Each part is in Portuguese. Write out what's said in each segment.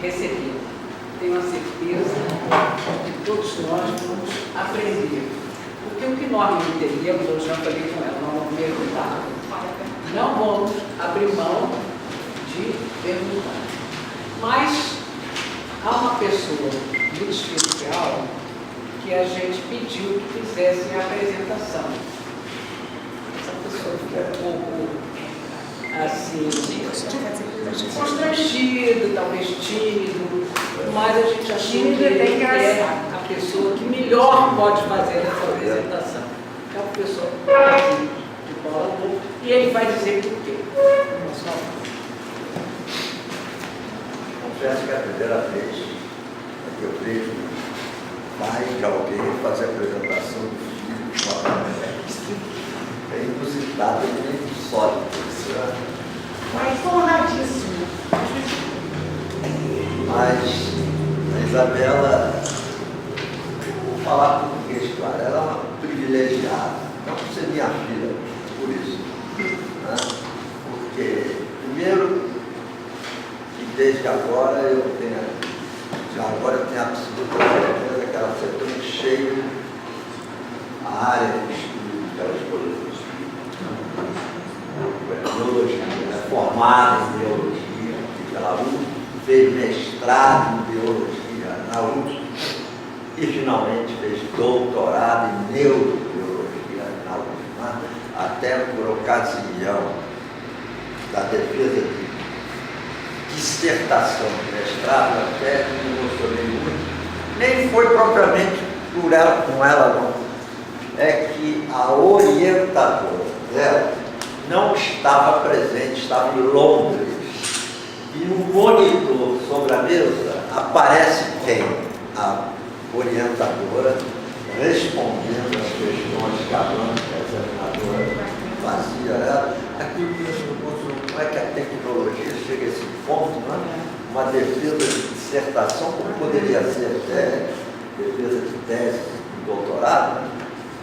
receber. Tenho a certeza que todos nós vamos aprender. Porque o que nós não teríamos, eu já falei com ela, nós vamos perguntar. Não vamos abrir mão de perguntar. Mas há uma pessoa muito especial que a gente pediu que fizesse a apresentação. Essa pessoa ficou um pouco assim, constrangido, talvez tímido, mas a gente achou que ele é a pessoa que melhor pode fazer essa apresentação. É o professor de Paula Wolff, e ele vai dizer por quê. Confesso que é a primeira vez que eu vejo mais de alguém fazer a apresentação do filho de uma maneira é inusitada e muito sólida. Mas honradíssimo. Mas a Isabela, vou falar português, claro, ela é uma privilegiada. Não por ser minha filha, por isso. Né? Porque, primeiro, que desde agora eu tenho absoluta certeza que ela sempre preencheu a área de estudo que ela escolheu. Biologia, formada em biologia pela USP, fez mestrado em biologia na USP e finalmente fez doutorado em neurobiologia na USP, né? Até por ocasião da defesa de dissertação de mestrado, até me emocionei muito. Nem foi propriamente por ela, com ela não. É que a orientadora dela não estava presente, estava em Londres. E no monitor sobre a mesa aparece quem? A orientadora respondendo as questões que a examinadora fazia. Aquilo que eu como é que a tecnologia chega a esse ponto, não é? Uma defesa de dissertação, como poderia ser até defesa de tese de doutorado,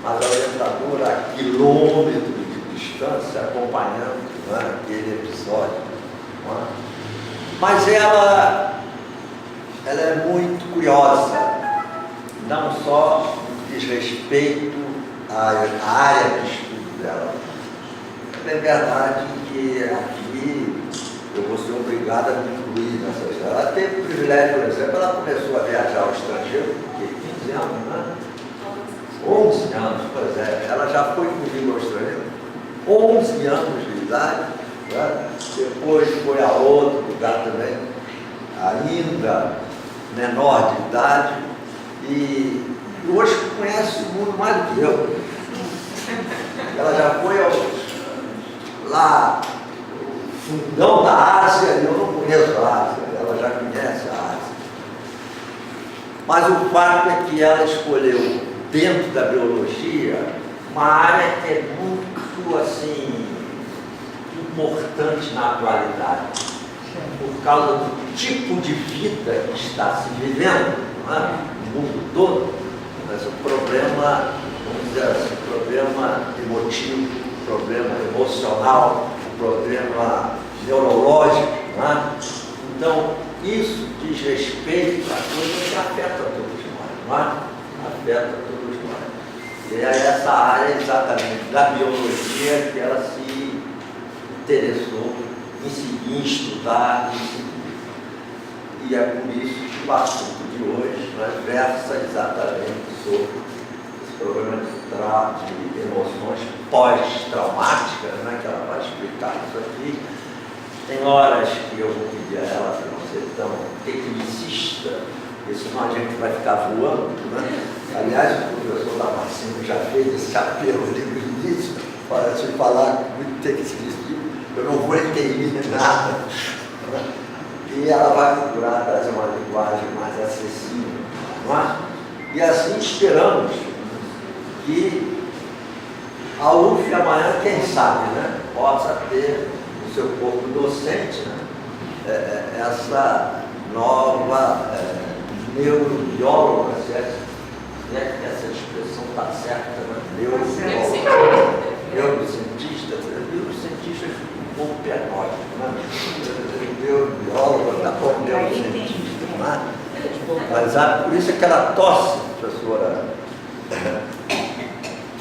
mas a orientadora a quilômetros de distância, acompanhando, não é, aquele episódio. Não é? Mas ela é muito curiosa, não só diz respeito à área de estudo dela. É verdade que aqui eu vou ser obrigado a me incluir nessa história. Ela teve o privilégio, por exemplo, ela começou a viajar ao estrangeiro, porque 15 anos, né? 11 anos, pois é, ela já foi comigo ao estrangeiro, 11 anos de idade, né? Depois foi a outro lugar também, ainda menor de idade, e hoje conhece o mundo mais do que eu. Ela já foi lá no fundão da Ásia, e eu não conheço a Ásia, ela já conhece a Ásia. Mas o fato é que ela escolheu, dentro da biologia, uma área que é muito, assim, importante na atualidade, por causa do tipo de vida que está se vivendo, não é? No mundo todo. Mas o problema, vamos dizer assim, o problema emotivo, o problema emocional, o problema neurológico, não é? Então, isso diz respeito a coisa que afeta todos nós, não é? Afeta todos nós. E é essa área exatamente da biologia que ela se interessou em seguir, em estudar, em seguir. E é por isso que o assunto de hoje, né, versa exatamente sobre esse problema de emoções pós-traumáticas, né, que ela vai explicar isso aqui. Tem horas que eu vou pedir a ela para não ser tão tecnicista, porque senão a gente vai ficar voando, né? Aliás, o professor Damasceno já fez esse apelo ali no início, para se falar muito tecnicismo, eu não vou entender nada. Né? E ela vai procurar trazer uma linguagem mais acessível, não é? E assim esperamos que a UF amanhã, quem sabe, né, possa ter no seu corpo docente, né, essa nova neurobióloga, né, que essa expressão está certa, né? Neurocientista fica um pouco penótico, né? Neurobióloga, está bom, neurocientista. Mas por isso é que ela tosse, professora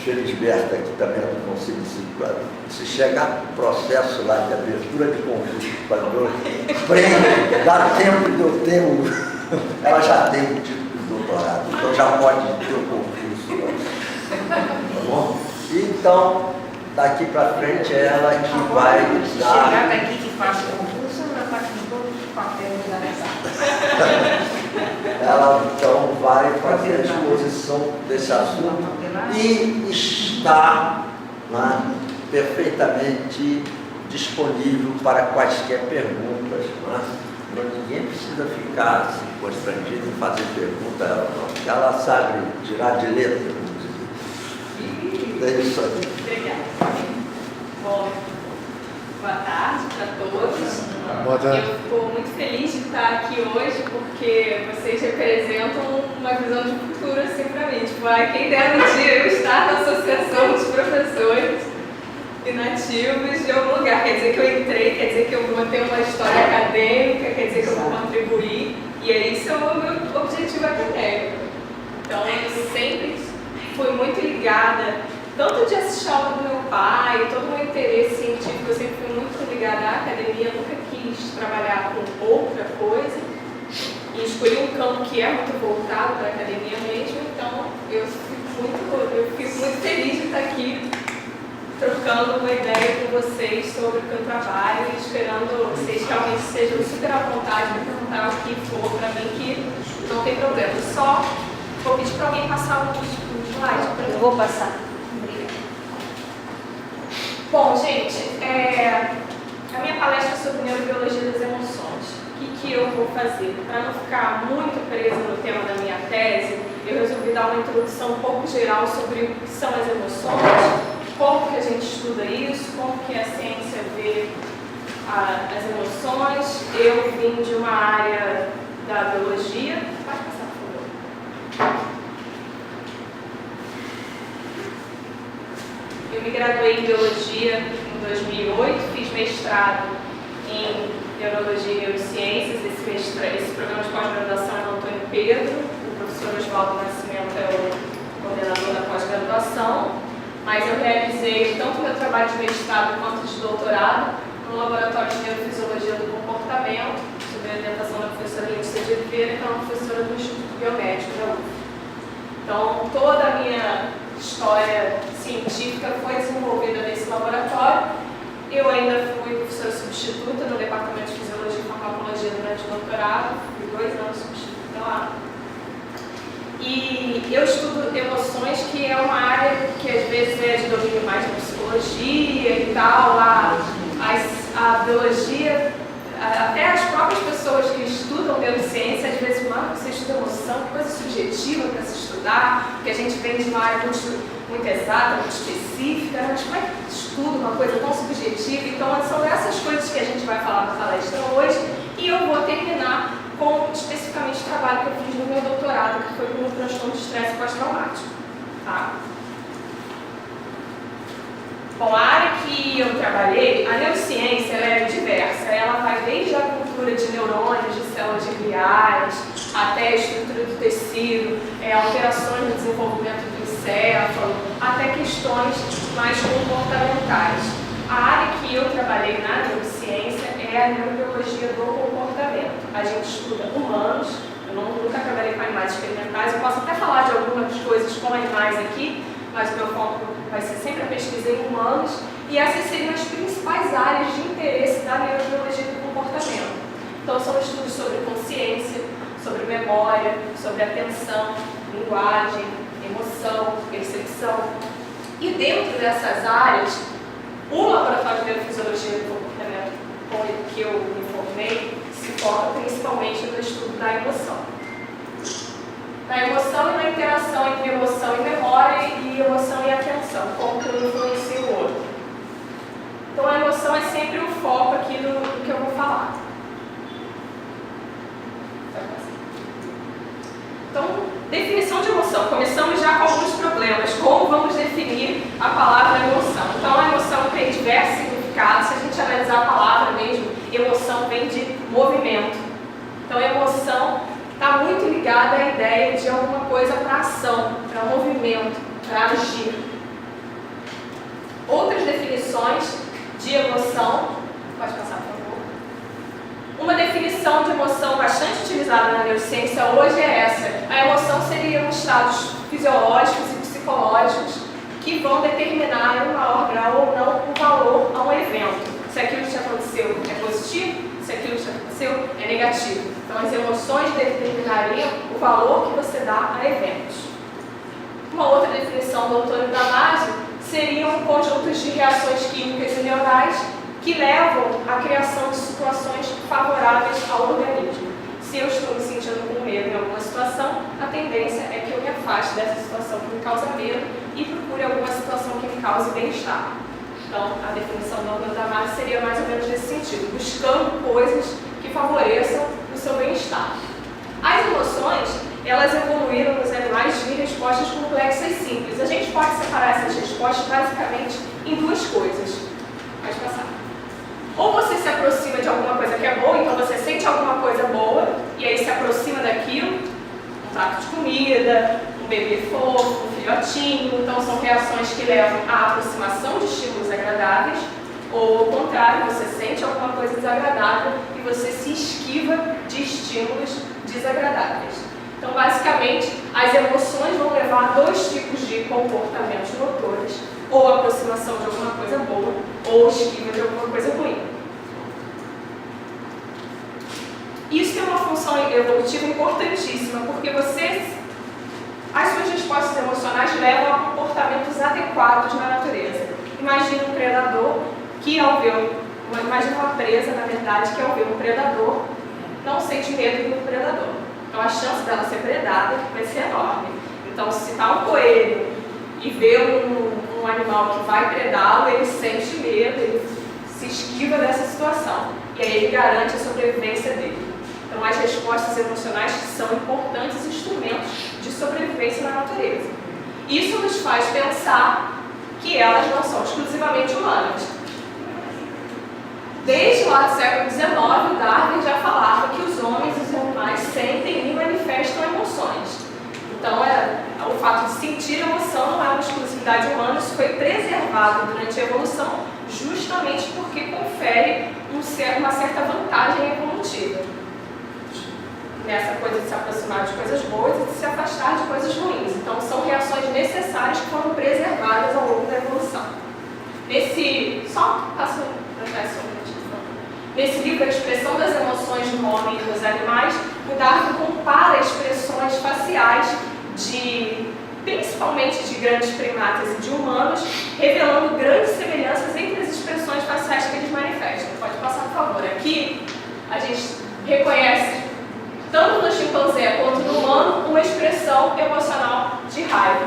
Felisberta, que também é do Conselho Disciplinar. Se chegar no processo lá de abertura de concurso para prêmio, dá tempo de eu ter ela já tem o título de doutorado, então já pode ter o concurso lá. Tá bom? Então, daqui para frente é ela que vai dar. Chegar daqui que faz concurso, ela está com todos os papéis da mesa. Ela então vai fazer a exposição desse assunto e está perfeitamente disponível para quaisquer perguntas. Ninguém precisa ficar assim, constrangido em fazer pergunta a ela, não, porque ela sabe tirar de letra. É isso aí. Obrigada. Bom, boa tarde para todos. Boa tarde. Eu estou muito feliz de estar aqui hoje porque vocês representam uma visão de futuro assim para mim. Tipo, quem dera um dia eu estar na associação dos professores inativos de algum lugar. Quer dizer que eu entrei, quer dizer que eu vou ter uma história acadêmica, quer dizer que eu vou contribuir. E isso é o meu objetivo acadêmico. Então, eu sempre fui muito ligada, tanto de assistir a aula do meu pai, todo o meu interesse científico, eu sempre fui muito ligada à academia, nunca quis trabalhar com outra coisa. E escolhi um campo que é muito voltado para a academia mesmo, então eu fico muito feliz de estar aqui trocando uma ideia com vocês sobre o que eu trabalho e esperando vocês realmente sejam super à vontade de perguntar o que for para mim, que não tem problema. Só vou pedir para alguém passar um slide para mim. Eu vou passar. Obrigada. Bom, gente, a minha palestra é sobre neurobiologia das emoções. O que eu vou fazer? Para não ficar muito presa no tema da minha tese, eu resolvi dar uma introdução um pouco geral sobre o que são as emoções, como que a gente estuda isso, como que a ciência vê as emoções. Eu vim de uma área da biologia. Pode passar, por favor. Eu me graduei em biologia em 2008, fiz mestrado em neurologia e neurociências. Esse programa de pós-graduação é do Antônio Pedro, o professor Oswaldo Nascimento é o coordenador da pós-graduação. Mas eu realizei tanto meu trabalho de mestrado quanto de doutorado no Laboratório de Neurofisiologia do Comportamento, sob a orientação da professora Letícia de Oliveira, que é uma professora do Instituto Biomédico da UF. Então, toda a minha história científica foi desenvolvida nesse laboratório. Eu ainda fui professora substituta no Departamento de Fisiologia e Farmacologia durante o doutorado, fui 2 anos substituta lá. E eu estudo emoções, que é uma área que às vezes é de domínio mais da psicologia e tal. A biologia, até as próprias pessoas que estudam neurociência, às vezes, você estuda emoção, que coisa subjetiva para se estudar, porque a gente vem de uma área muito exata, muito específica, mas como é que estuda uma coisa tão subjetiva? Então, são essas coisas que a gente vai falar na palestra hoje, e eu vou terminar com especificamente o trabalho que eu fiz no meu doutorado, que foi com o transtorno de estresse pós-traumático. Tá? Bom, a área que eu trabalhei, a neurociência, ela é diversa. Ela vai desde a cultura de neurônios, de células gliais, até a estrutura do tecido, alterações no desenvolvimento do encéfalo, até questões mais comportamentais. A área que eu trabalhei na neurociência é a neurobiologia do comportamento. A gente estuda humanos, eu nunca trabalhei com animais experimentais, eu posso até falar de algumas coisas com animais aqui, mas o meu foco vai ser sempre a pesquisa em humanos, e essas seriam as principais áreas de interesse da neurobiologia do comportamento. Então, são estudos sobre consciência, sobre memória, sobre atenção, linguagem, emoção, percepção. E dentro dessas áreas, o laboratório de neurofisiologia do comportamento com o que eu me formei se foca principalmente no estudo da emoção. Na emoção e na interação entre emoção e memória e emoção e atenção, como que um influencia o outro. Então a emoção é sempre o foco aqui do que eu vou falar. Então, definição de emoção. Começamos já com alguns problemas. Como vamos definir a palavra emoção? Então a emoção tem diversos significados. Se a gente analisar a palavra mesmo, emoção vem de movimento. Então a emoção está muito ligada ligada à ideia de alguma coisa para ação, para movimento, para agir. Outras definições de emoção, pode passar, por favor. Uma definição de emoção bastante utilizada na neurociência hoje é essa. A emoção seriam estados fisiológicos e psicológicos que vão determinar em maior grau ou não o valor a um evento. Se aquilo que aconteceu é positivo, se aquilo que aconteceu é negativo. Então, as emoções determinariam o valor que você dá a eventos. Uma outra definição do Antônio Damasio seriam conjuntos de reações químicas e neurais que levam à criação de situações favoráveis ao organismo. Se eu estou me sentindo com medo em alguma situação, a tendência é que eu me afaste dessa situação que me causa medo e procure alguma situação que me cause bem-estar. Então, a definição do Antônio Damasio seria mais ou menos nesse sentido, buscando coisas que favoreçam o seu bem-estar. As emoções, elas evoluíram nos animais de respostas complexas e simples. A gente pode separar essas respostas basicamente em duas coisas. Pode passar. Ou você se aproxima de alguma coisa que é boa, então você sente alguma coisa boa, e aí se aproxima daquilo, um prato de comida, um bebê fofo, um filhotinho, então são reações que levam à aproximação de estímulos agradáveis, ou ao contrário, você sente alguma coisa desagradável e você se esquiva de estímulos desagradáveis. Então, basicamente, as emoções vão levar a dois tipos de comportamentos motores, ou aproximação de alguma coisa boa, ou esquiva de alguma coisa ruim. Isso tem uma função evolutiva importantíssima, porque as suas respostas emocionais levam a comportamentos adequados na natureza. Imagina um predador que, imagina uma presa, na verdade, que ao ver um predador, não sente medo do predador. Então, a chance dela ser predada vai ser enorme. Então, se está um coelho e vê um animal que vai predá-lo, ele sente medo, ele se esquiva dessa situação. E aí ele garante a sobrevivência dele. Então, as respostas emocionais são importantes instrumentos de sobrevivência na natureza. Isso nos faz pensar que elas não são exclusivamente humanas. Desde lá do século XIX, Darwin já falava que os homens e os animais sentem e manifestam emoções. Então, o fato de sentir emoção não é uma exclusividade humana, isso foi preservado durante a evolução justamente porque confere uma certa vantagem evolutiva. Nessa coisa de se aproximar de coisas boas e de se afastar de coisas ruins. Então, são reações necessárias que foram preservadas ao longo da evolução. Nesse livro, A Expressão das Emoções no Homem e nos Animais, o Darwin compara expressões faciais principalmente de grandes primatas e de humanos, revelando grandes semelhanças entre as expressões faciais que eles manifestam. Pode passar, por favor. Aqui, a gente reconhece, tanto no chimpanzé quanto no humano, uma expressão emocional de raiva.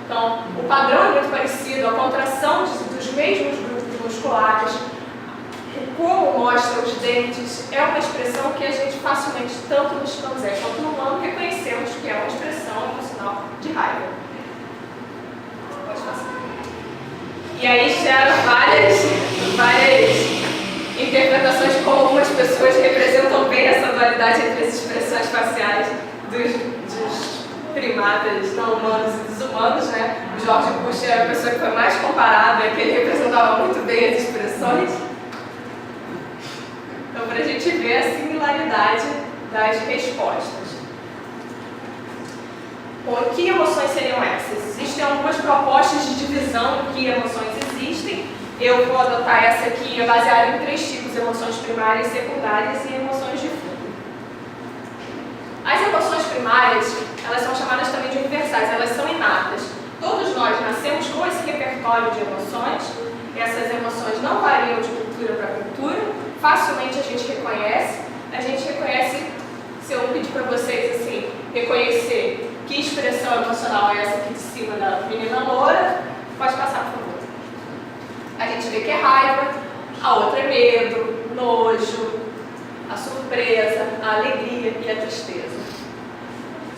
Então, o padrão é muito parecido, a contração dos mesmos grupos musculares, como mostra os dentes, é uma expressão que a gente facilmente, tanto no chimpanzé quanto no humano, reconhecemos que é uma expressão emocional de raiva. Pode passar. E aí gera várias interpretações de como algumas pessoas representam bem essa dualidade entre as expressões faciais dos primatas não humanos e dos humanos, né? O George Bush é a pessoa que foi mais comparada, que ele representava muito bem as expressões. Então, para a gente ver a similaridade das respostas. Bom, que emoções seriam essas? Existem algumas propostas de divisão do que emoções existem. Eu vou adotar essa aqui, baseada em 3 tipos: emoções primárias, secundárias e emoções de fundo. As emoções primárias, elas são chamadas também de universais, elas são inatas. Todos nós nascemos com esse repertório de emoções. Essas emoções não variam de cultura para cultura. Facilmente a gente reconhece. Se eu pedir para vocês assim, reconhecer que expressão emocional é essa aqui de cima da menina loura, pode passar, por favor. A gente vê que é raiva, a outra é medo, nojo, a surpresa, a alegria e a tristeza.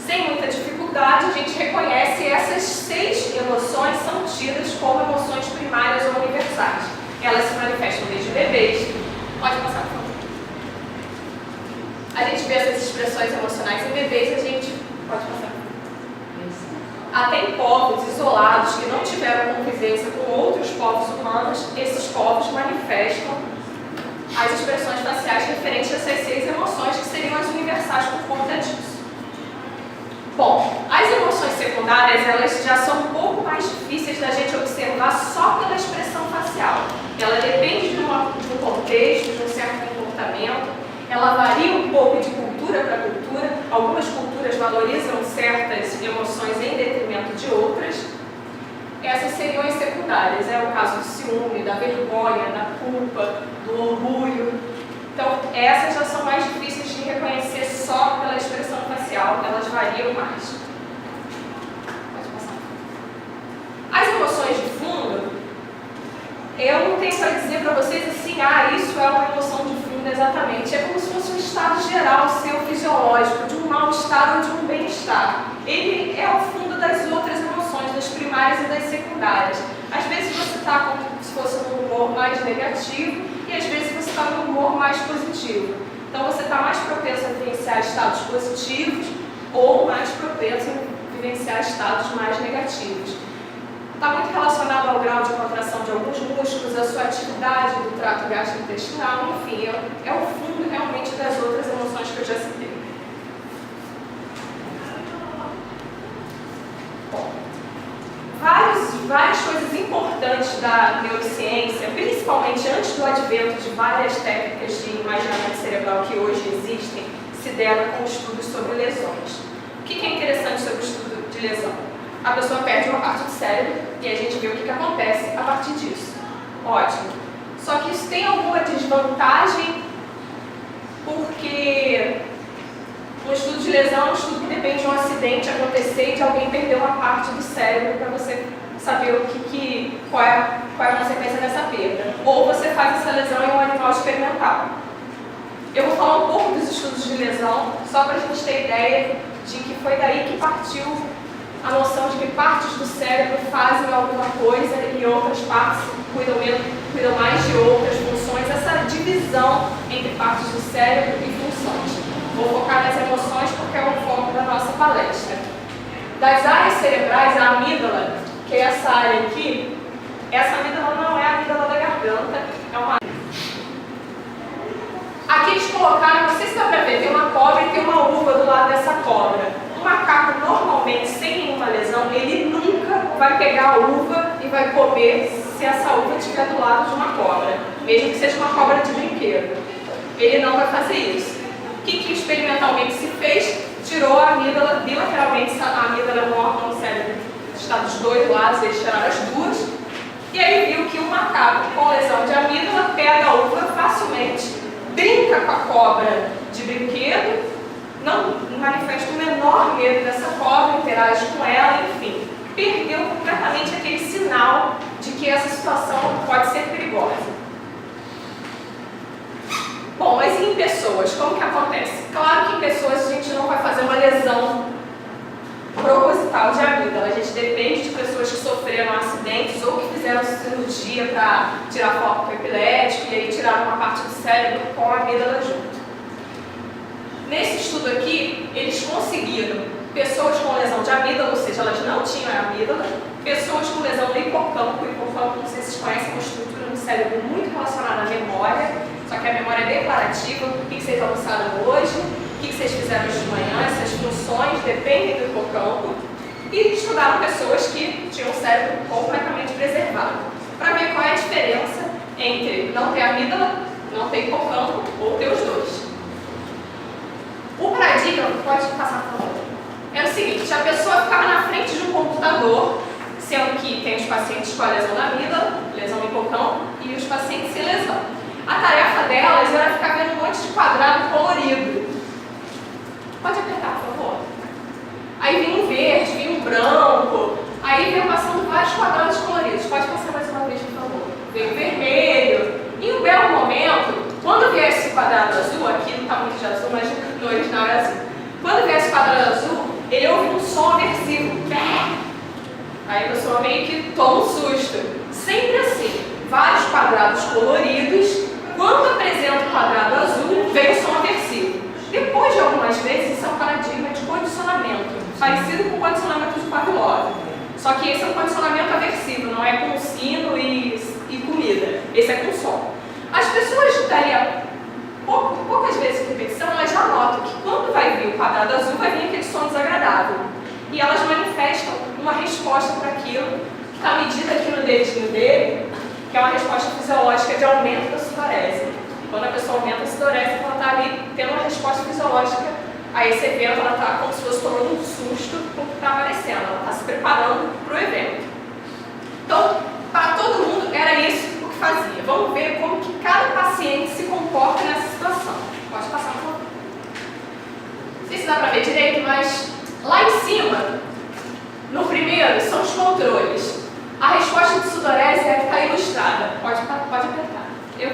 Sem muita dificuldade, a gente reconhece essas 6 emoções são tidas como emoções primárias ou universais. Elas se manifestam desde bebês. Pode passar, por favor. A gente vê essas expressões emocionais em bebês, a gente pode passar. Até em povos isolados que não tiveram convivência com outros povos humanos, esses povos manifestam as expressões faciais referentes a essas 6 emoções que seriam as universais por conta disso. Bom, as emoções secundárias, elas já são um pouco mais difíceis da gente observar só pela expressão facial. Ela depende de um contexto, de um certo comportamento, ela varia um pouco de cultura para cultura. Algumas culturas valorizam certas emoções em detrimento de outras. Essas seriam as secundárias, é o caso do ciúme, da vergonha, da culpa, do orgulho. Então, essas já são mais difíceis de reconhecer só pela expressão facial, elas variam mais. Pode passar. As emoções de fundo, eu não tenho para dizer para vocês assim, isso é uma emoção de fundo exatamente. É como se fosse um estado geral seu fisiológico, de um mal-estar ou de um bem-estar. Ele é o fundo das outras emoções, das primárias e das secundárias. Às vezes você está como se fosse num humor mais negativo e às vezes você está num humor mais positivo. Então você está mais propenso a vivenciar estados positivos ou mais propenso a vivenciar estados mais negativos. Está muito relacionado ao grau de contração de alguns músculos, a sua atividade do trato gastrointestinal, enfim, é o fundo realmente das outras emoções que eu já citei. Bom, várias coisas importantes da neurociência, principalmente antes do advento de várias técnicas de imaginamento cerebral que hoje existem, se deram com estudos sobre lesões. O que é interessante sobre o estudo de lesão? A pessoa perde uma parte do cérebro e a gente vê o que acontece a partir disso. Ótimo. Só que isso tem alguma desvantagem, porque um estudo de lesão é um estudo que depende de um acidente acontecer e de alguém perder uma parte do cérebro para você saber qual é a consequência dessa perda. Ou você faz essa lesão em um animal experimental. Eu vou falar um pouco dos estudos de lesão, só para a gente ter ideia de que foi daí que partiu a noção de que partes do cérebro fazem alguma coisa e outras partes cuidam mais de outras funções, essa divisão entre partes do cérebro e funções. Vou focar nas emoções porque é o foco da nossa palestra. Das áreas cerebrais, a amígdala, que é essa área aqui, essa amígdala não é a amígdala da garganta, é uma... Aqui eles colocaram, não sei se dá para ver, tem uma cobra e tem uma uva do lado dessa cobra. Um macaco, normalmente, sem nenhuma lesão, ele nunca vai pegar a uva e vai comer se essa uva estiver do lado de uma cobra, mesmo que seja uma cobra de brinquedo. Ele não vai fazer isso. O que experimentalmente se fez? Tirou a amígdala, bilateralmente, a amígdala é um órgão no cérebro, está dos dois lados, eles tiraram as duas, e aí viu que o macaco com lesão de amígdala pega a uva facilmente, brinca com a cobra de brinquedo, não manifesta o menor medo dessa cobra, interage com ela, enfim, perdeu completamente aquele sinal de que essa situação pode ser perigosa. Bom, mas e em pessoas, como que acontece? Claro que em pessoas a gente não vai fazer uma lesão proposital de amígdala, a gente depende de pessoas que sofreram acidentes ou que fizeram cirurgia para tirar foco epilético e aí tiraram uma parte do cérebro com a amígdala junto. Nesse estudo aqui, eles conseguiram pessoas com lesão de amígdala, ou seja, elas não tinham a amígdala, pessoas com lesão no hipocampo. O hipocampo, não sei se vocês conhecem, é uma estrutura no cérebro muito relacionada à memória, só que a memória é declarativa, o que vocês almoçaram hoje, o que vocês fizeram hoje de manhã, essas funções dependem do hipocampo, e estudaram pessoas que tinham o cérebro completamente preservado, para ver qual é a diferença entre não ter amígdala, não ter hipocampo ou ter os dois. O paradigma, pode passar por favor, é o seguinte: a pessoa ficava na frente de um computador, sendo que tem os pacientes com a lesão da amígdala, lesão no hipocampo, e os pacientes sem lesão. A tarefa delas era ficar vendo um monte de quadrado colorido. Pode apertar, por favor. Aí vinha um verde, vinha um branco, aí veio passando vários quadrados coloridos. Pode passar mais uma vez, por favor. Veio vermelho. Em um belo momento, quando vier esse quadrado azul, aqui não está muito de azul, mas no original é azul. Quando vier esse quadrado azul, ele ouve um som aversivo. Aí a pessoa meio que toma um susto. Sempre assim, vários quadrados coloridos. Quando apresenta o quadrado azul, vem o som aversivo. Depois paciência é um condicionamento aversivo, não é com sino e comida. Esse é com som. As pessoas dali poucas vezes em repetição, elas já notam que quando vai vir o quadrado azul, vai vir aquele som desagradável. E elas manifestam uma resposta para aquilo que está medida aqui no dedinho dele, que é uma resposta fisiológica de aumento da sudorese. Quando a pessoa aumenta a sudorese, ela está ali tendo uma resposta fisiológica a esse evento, ela está como se fosse tomando um susto com o que está aparecendo, ela está se preparando para o evento. Então, para todo mundo, era isso o que fazia. Vamos ver como que cada paciente se comporta nessa situação. Pode passar, por favor. Não sei se dá para ver direito, mas lá em cima, no primeiro, são os controles. A resposta de sudorese é a que está ilustrada. Pode apertar. Eu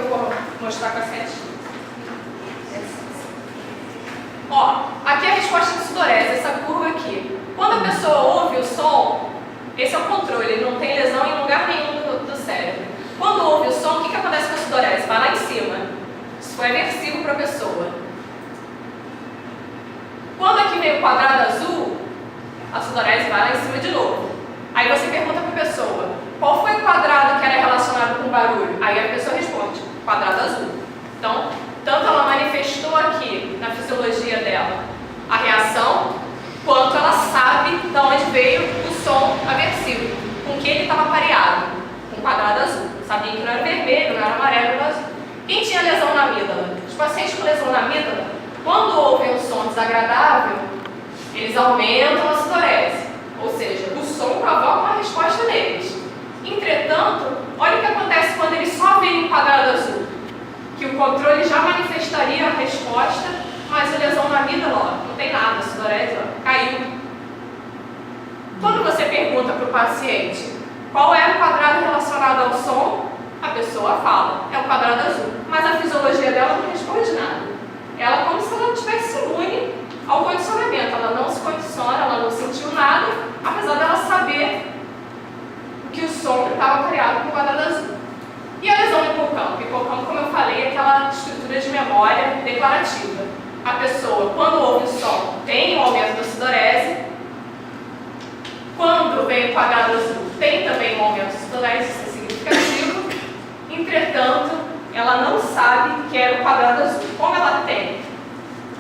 vou mostrar com a setinha. Ó, aqui é a resposta de sudorese, essa curva aqui. Quando a pessoa ouve o som, esse é o controle, ele não tem lesão em lugar nenhum do cérebro. Quando ouve o som, o que acontece com a sudorese? Vai lá em cima. Isso foi aversivo para a pessoa. Quando aqui vem o quadrado azul, a sudorese vai lá em cima de novo. Aí você pergunta para a pessoa, qual foi o quadrado que era relacionado com o barulho? Aí a pessoa responde, quadrado azul. Então, tanto ela manifestou aqui na fisiologia dela a reação, quanto ela sabe de onde veio o som aversivo, com que ele estava pareado, com quadrado azul. Sabia que não era vermelho, não era amarelo, era azul. Quem tinha lesão na amígdala? Os pacientes com lesão na amígdala, quando ouvem um som desagradável, eles aumentam a sudorese, ou seja, o som provoca uma resposta neles. Entretanto, olha o que acontece quando eles só veem um quadrado azul, que o controle já manifestaria a resposta, mas a lesão na amígdala, ó, não tem nada, a sudorese ó, caiu. Quando você pergunta para o paciente qual é o quadrado relacionado ao som, a pessoa fala, é o quadrado azul, mas a fisiologia dela não responde nada. Ela é como se ela estivesse imune ao condicionamento, ela não se condiciona, ela não sentiu nada, apesar dela saber que o som estava criado com o quadrado azul. E a lesão do hipocampo? O hipocampo, como eu falei, é aquela estrutura de memória declarativa. A pessoa, quando ouve o som, tem um aumento da sudorese. Quando vem o quadrado azul, tem também um aumento da sudorese, isso é significativo. Entretanto, ela não sabe que era o quadrado azul. Como ela tem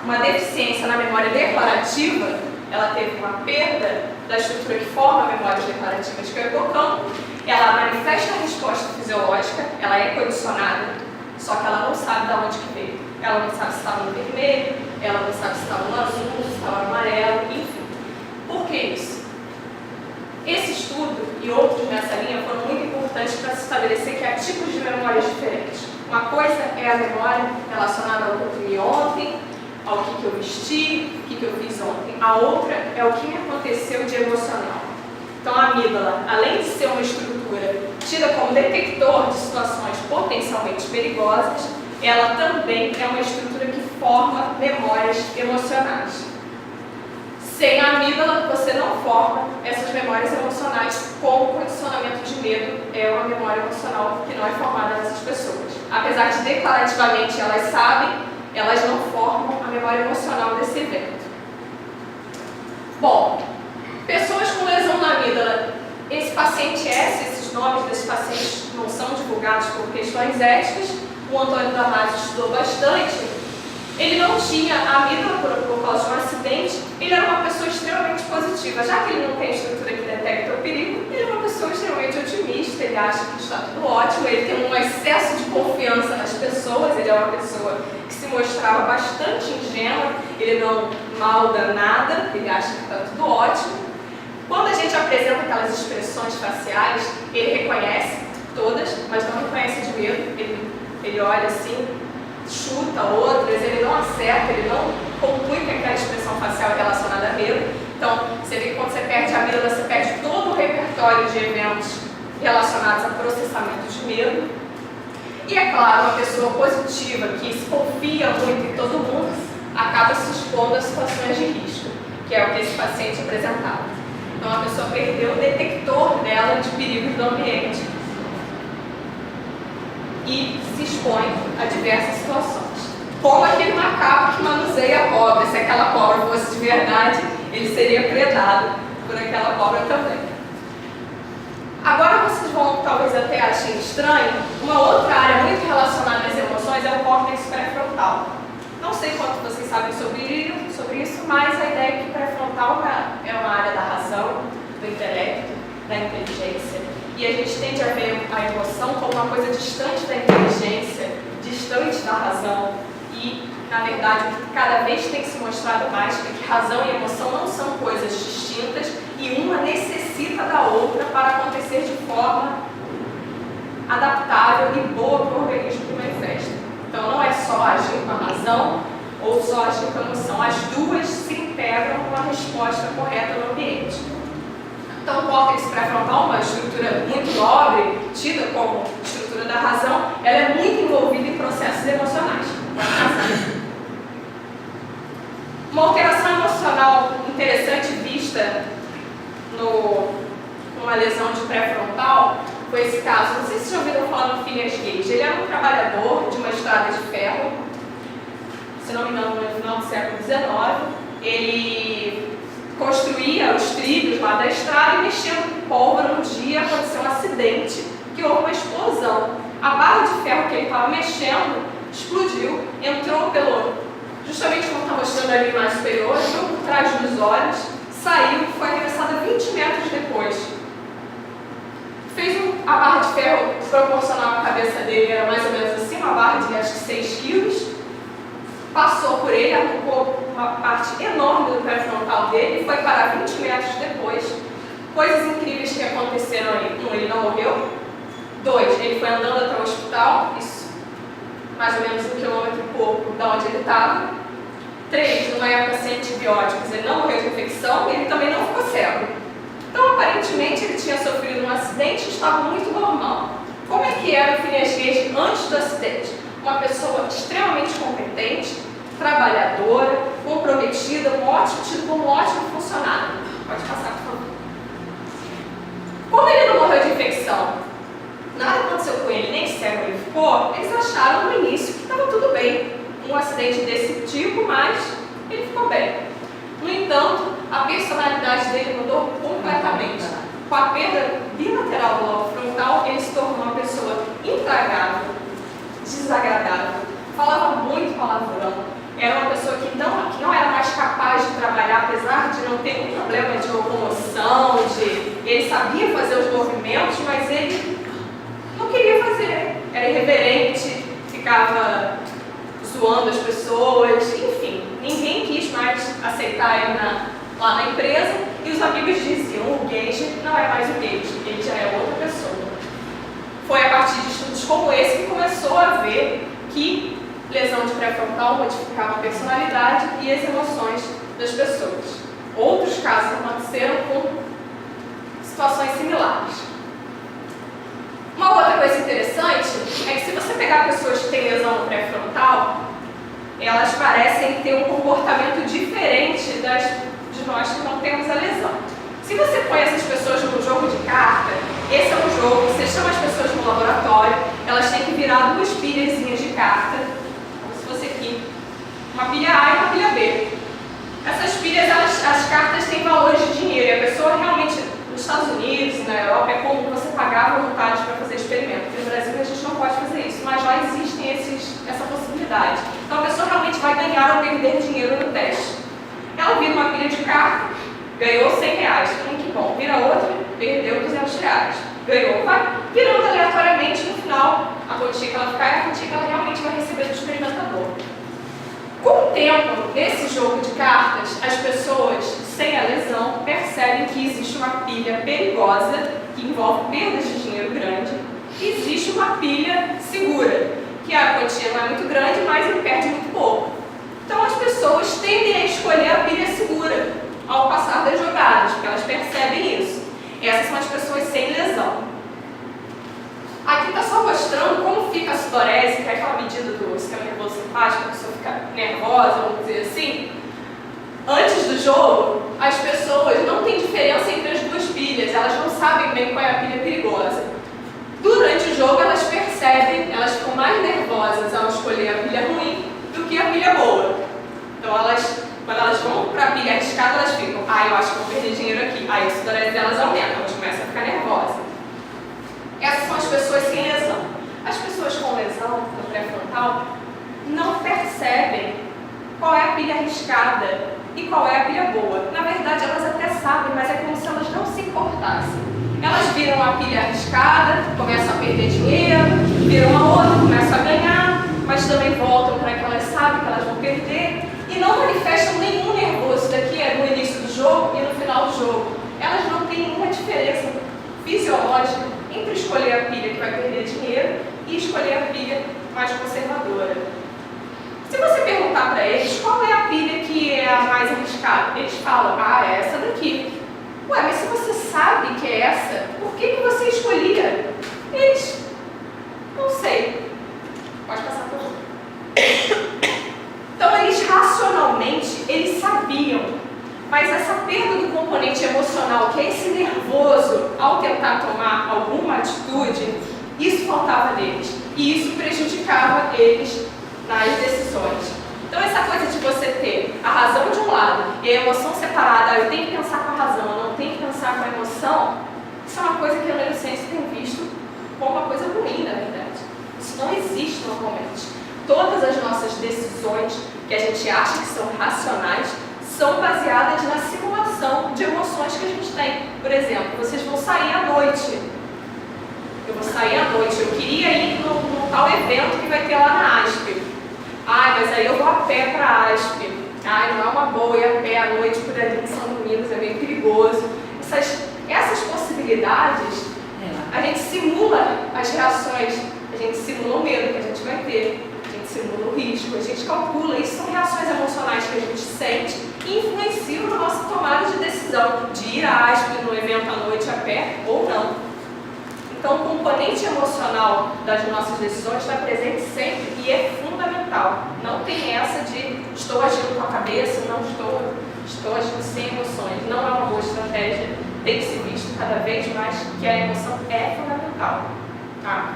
uma deficiência na memória declarativa, ela teve uma perda da estrutura que forma a memória declarativa de que é o hipocampo, ela manifesta a resposta fisiológica, ela é condicionada, só que ela não sabe de onde que veio. Ela não sabe se estava no vermelho, ela não sabe se estava no azul, se estava no amarelo, enfim. Por que isso? Esse estudo e outros nessa linha foram muito importantes para se estabelecer que há tipos de memórias diferentes. Uma coisa é a memória relacionada ao que eu comi ontem, ao que eu vesti, o que eu fiz ontem. A outra é o que me aconteceu de emocional. Então, a amígdala, além de ser uma estrutura tida como detector de situações potencialmente perigosas, ela também é uma estrutura que forma memórias emocionais. Sem a amígdala, você não forma essas memórias emocionais, como o condicionamento de medo é uma memória emocional que não é formada nessas pessoas. Apesar de declarativamente elas sabem, elas não formam a memória emocional desse evento. Bom, pessoas com lesão na amígdala, esse paciente S, esses nomes desses pacientes não são divulgados por questões éticas. O Antônio Damasio estudou bastante. Ele não tinha a amígdala por causa de um acidente, ele era uma pessoa extremamente positiva. Já que ele não tem estrutura que detecta o perigo, ele é uma pessoa extremamente otimista, ele acha que está tudo ótimo, ele tem um excesso de confiança nas pessoas, ele é uma pessoa que se mostrava bastante ingênua, ele não malda nada, ele acha que está tudo ótimo. Quando a gente apresenta aquelas expressões faciais, ele reconhece todas, mas não reconhece de medo, ele olha assim, chuta outras, ele não acerta, ele não conclui que aquela expressão facial é relacionada a medo. Então, você vê que quando você perde a amígdala, você perde todo o repertório de eventos relacionados a processamento de medo. E é claro, uma pessoa positiva que se confia muito em todo mundo, acaba se expondo a situações de risco, que é o que esse paciente apresentava. Então, a pessoa perdeu o detector dela de perigos do ambiente e se expõe a diversas situações. Como aquele macaco que manuseia a cobra. Se aquela cobra fosse de verdade, ele seria predado por aquela cobra também. Agora vocês vão talvez até achem estranho, uma outra área muito relacionada às emoções é o córtex pré-frontal. Não sei quanto vocês sabem sobre isso, mas a ideia é que pré-frontal é uma área da razão, do intelecto, da inteligência. E a gente tende a ver a emoção como uma coisa distante da inteligência, distante da razão. E, na verdade, o que cada vez tem se mostrado mais é que razão e emoção não são coisas distintas e uma necessita da outra para acontecer de forma adaptável e boa para o organismo que manifesta. Então, não é só agir com a razão ou só agir com a emoção. As duas se integram com a resposta correta no ambiente. Então, o córtex pré-frontal, uma estrutura muito nobre, tida como estrutura da razão, ela é muito envolvida em processos emocionais. Uma alteração emocional interessante vista numa lesão de pré-frontal foi esse caso. Não sei se vocês já ouviram falar no Phineas Gage. Ele era um trabalhador de uma estrada de ferro, se não me engano, no final do século XIX. Ele construía os trilhos lá da estrada e mexendo com pólvora. Um dia aconteceu um acidente que houve uma explosão. A barra de ferro que ele estava mexendo explodiu, entrou justamente como está mostrando ali a imagem superior, entrou por trás dos olhos, saiu, foi arremessada 20 metros depois. Fez a barra de ferro proporcional à cabeça dele, era mais ou menos assim, uma barra de acho que 6 quilos. Passou por ele, arrancou uma parte enorme do pré-frontal dele e foi parar 20 metros depois. Coisas incríveis que aconteceram aí. 1, ele não morreu. 2, ele foi andando até o hospital, isso mais ou menos 1 quilômetro e pouco de onde ele estava. 3, numa época sem antibióticos, ele não morreu de infecção e ele também não ficou cego. Então, aparentemente, ele tinha sofrido um acidente e estava muito normal. Como é que era o Phineas Gage antes do acidente? Uma pessoa extremamente competente, trabalhadora, comprometida, tido como um ótimo funcionário. Pode passar, por favor. Como ele não morreu de infecção, nada aconteceu com ele, nem cego ele ficou, eles acharam no início que estava tudo bem. Um acidente desse tipo, mas ele ficou bem. No entanto, a personalidade dele mudou completamente. Com a perda bilateral do lobo frontal, ele se tornou uma pessoa intragável, desagradável, falava muito palavrão, era uma pessoa que não era mais capaz de trabalhar, apesar de não ter um problema de locomoção, ele sabia fazer os movimentos, mas ele não queria fazer, era irreverente, ficava zoando as pessoas, enfim, ninguém quis mais aceitar ele lá na empresa e os amigos diziam, o Gage não é mais o Gage, ele já é outra pessoa. Foi a partir de estudos como esse que começou a ver que lesão de pré-frontal modificava a personalidade e as emoções das pessoas. Outros casos aconteceram com situações similares. Uma outra coisa interessante é que se você pegar pessoas que têm lesão no pré-frontal, elas parecem ter um comportamento diferente de nós que não temos a lesão. Se você põe essas pessoas num jogo de carta, esse é um jogo, você chama as pessoas no laboratório, elas têm que virar 2 pilhazinhas de carta, como se fosse aqui, uma pilha A e uma pilha B. Essas pilhas, as cartas têm valores de dinheiro, e a pessoa realmente, nos Estados Unidos e na Europa, é comum você pagar voluntários para fazer experimento. No Brasil a gente não pode fazer isso, mas lá existem essa possibilidade. Então a pessoa realmente vai ganhar ou perder dinheiro no teste. Ela vira uma pilha de carta, ganhou R$100, que bom. Vira outra, perdeu R$200. Ganhou, vai virando aleatoriamente, no final, a quantia que ela ficar é a quantia que ela realmente vai receber do experimentador. Com o tempo, nesse jogo de cartas, as pessoas sem a lesão percebem que existe uma pilha perigosa, que envolve perdas de dinheiro grande, e existe uma pilha segura, que a quantia não é muito grande, mas ele perde muito pouco. Então as pessoas tendem a escolher a pilha segura ao passar das jogadas, porque elas percebem isso. Essas são as pessoas sem lesão. Aqui está só mostrando como fica a sudorese, que é aquela medida do sistema nervoso simpático, a pessoa fica nervosa, vamos dizer assim. Antes do jogo, as pessoas não têm diferença entre as 2 pilhas, elas não sabem bem qual é a pilha perigosa. Durante o jogo, elas percebem, elas ficam mais nervosas ao escolher a pilha ruim do que a pilha boa. Então, quando elas vão para a pilha arriscada, elas ficam, eu acho que vou perder dinheiro aqui. Aí a sudorese delas aumenta, elas começam a ficar nervosas. Essas são as pessoas sem lesão. As pessoas com lesão no pré-frontal não percebem qual é a pilha arriscada e qual é a pilha boa. Na verdade, elas até sabem, mas é como se elas não se importassem. Elas viram a pilha arriscada, começam a perder dinheiro, viram a outra, começam a ganhar, mas também voltam para que elas sabem que elas vão perder e não manifestam nenhum nervoso. Daqui é no início do jogo e no final do jogo. Elas não têm nenhuma diferença fisiológica entre escolher a pilha que vai perder dinheiro e escolher a pilha mais conservadora. Se você perguntar para eles qual é a pilha que é a mais arriscada, eles falam, é essa daqui. Ué, mas se você sabe que é essa, por que você escolhia? Eles, não sei. Pode passar por favor. Então, eles racionalmente, eles sabiam, mas essa perda do componente emocional, que é esse nervoso ao tentar tomar alguma atitude, isso faltava neles. E isso prejudicava eles nas decisões. Então, essa coisa de você ter a razão de um lado e a emoção separada, eu tenho que pensar com a razão, eu não tenho que pensar com a emoção, isso é uma coisa que a neurociência tem visto como uma coisa ruim, na verdade. Isso não existe normalmente. Todas as nossas decisões que a gente acha que são racionais são baseadas na simulação de emoções que a gente tem. Por exemplo, vocês vão sair à noite. Eu vou sair à noite, eu queria ir num tal evento que vai ter lá na ASP. Mas aí eu vou a pé para a ASP. Não é uma boa ir a pé à noite por ali em São Domingos, é meio perigoso. Essas possibilidades, a gente simula as reações, a gente simula o medo que a gente vai ter, a gente simula o risco, a gente calcula. Isso são reações emocionais que a gente sente e influenciam na nossa tomada de decisão de ir à ASP no evento à noite a pé ou não. Então, o componente emocional das nossas decisões está presente sempre e é fundamental. Não tem essa de estou agindo com a cabeça, não estou agindo sem emoções. Não é uma boa estratégia. Tem que ser visto cada vez mais que a emoção é fundamental. Tá?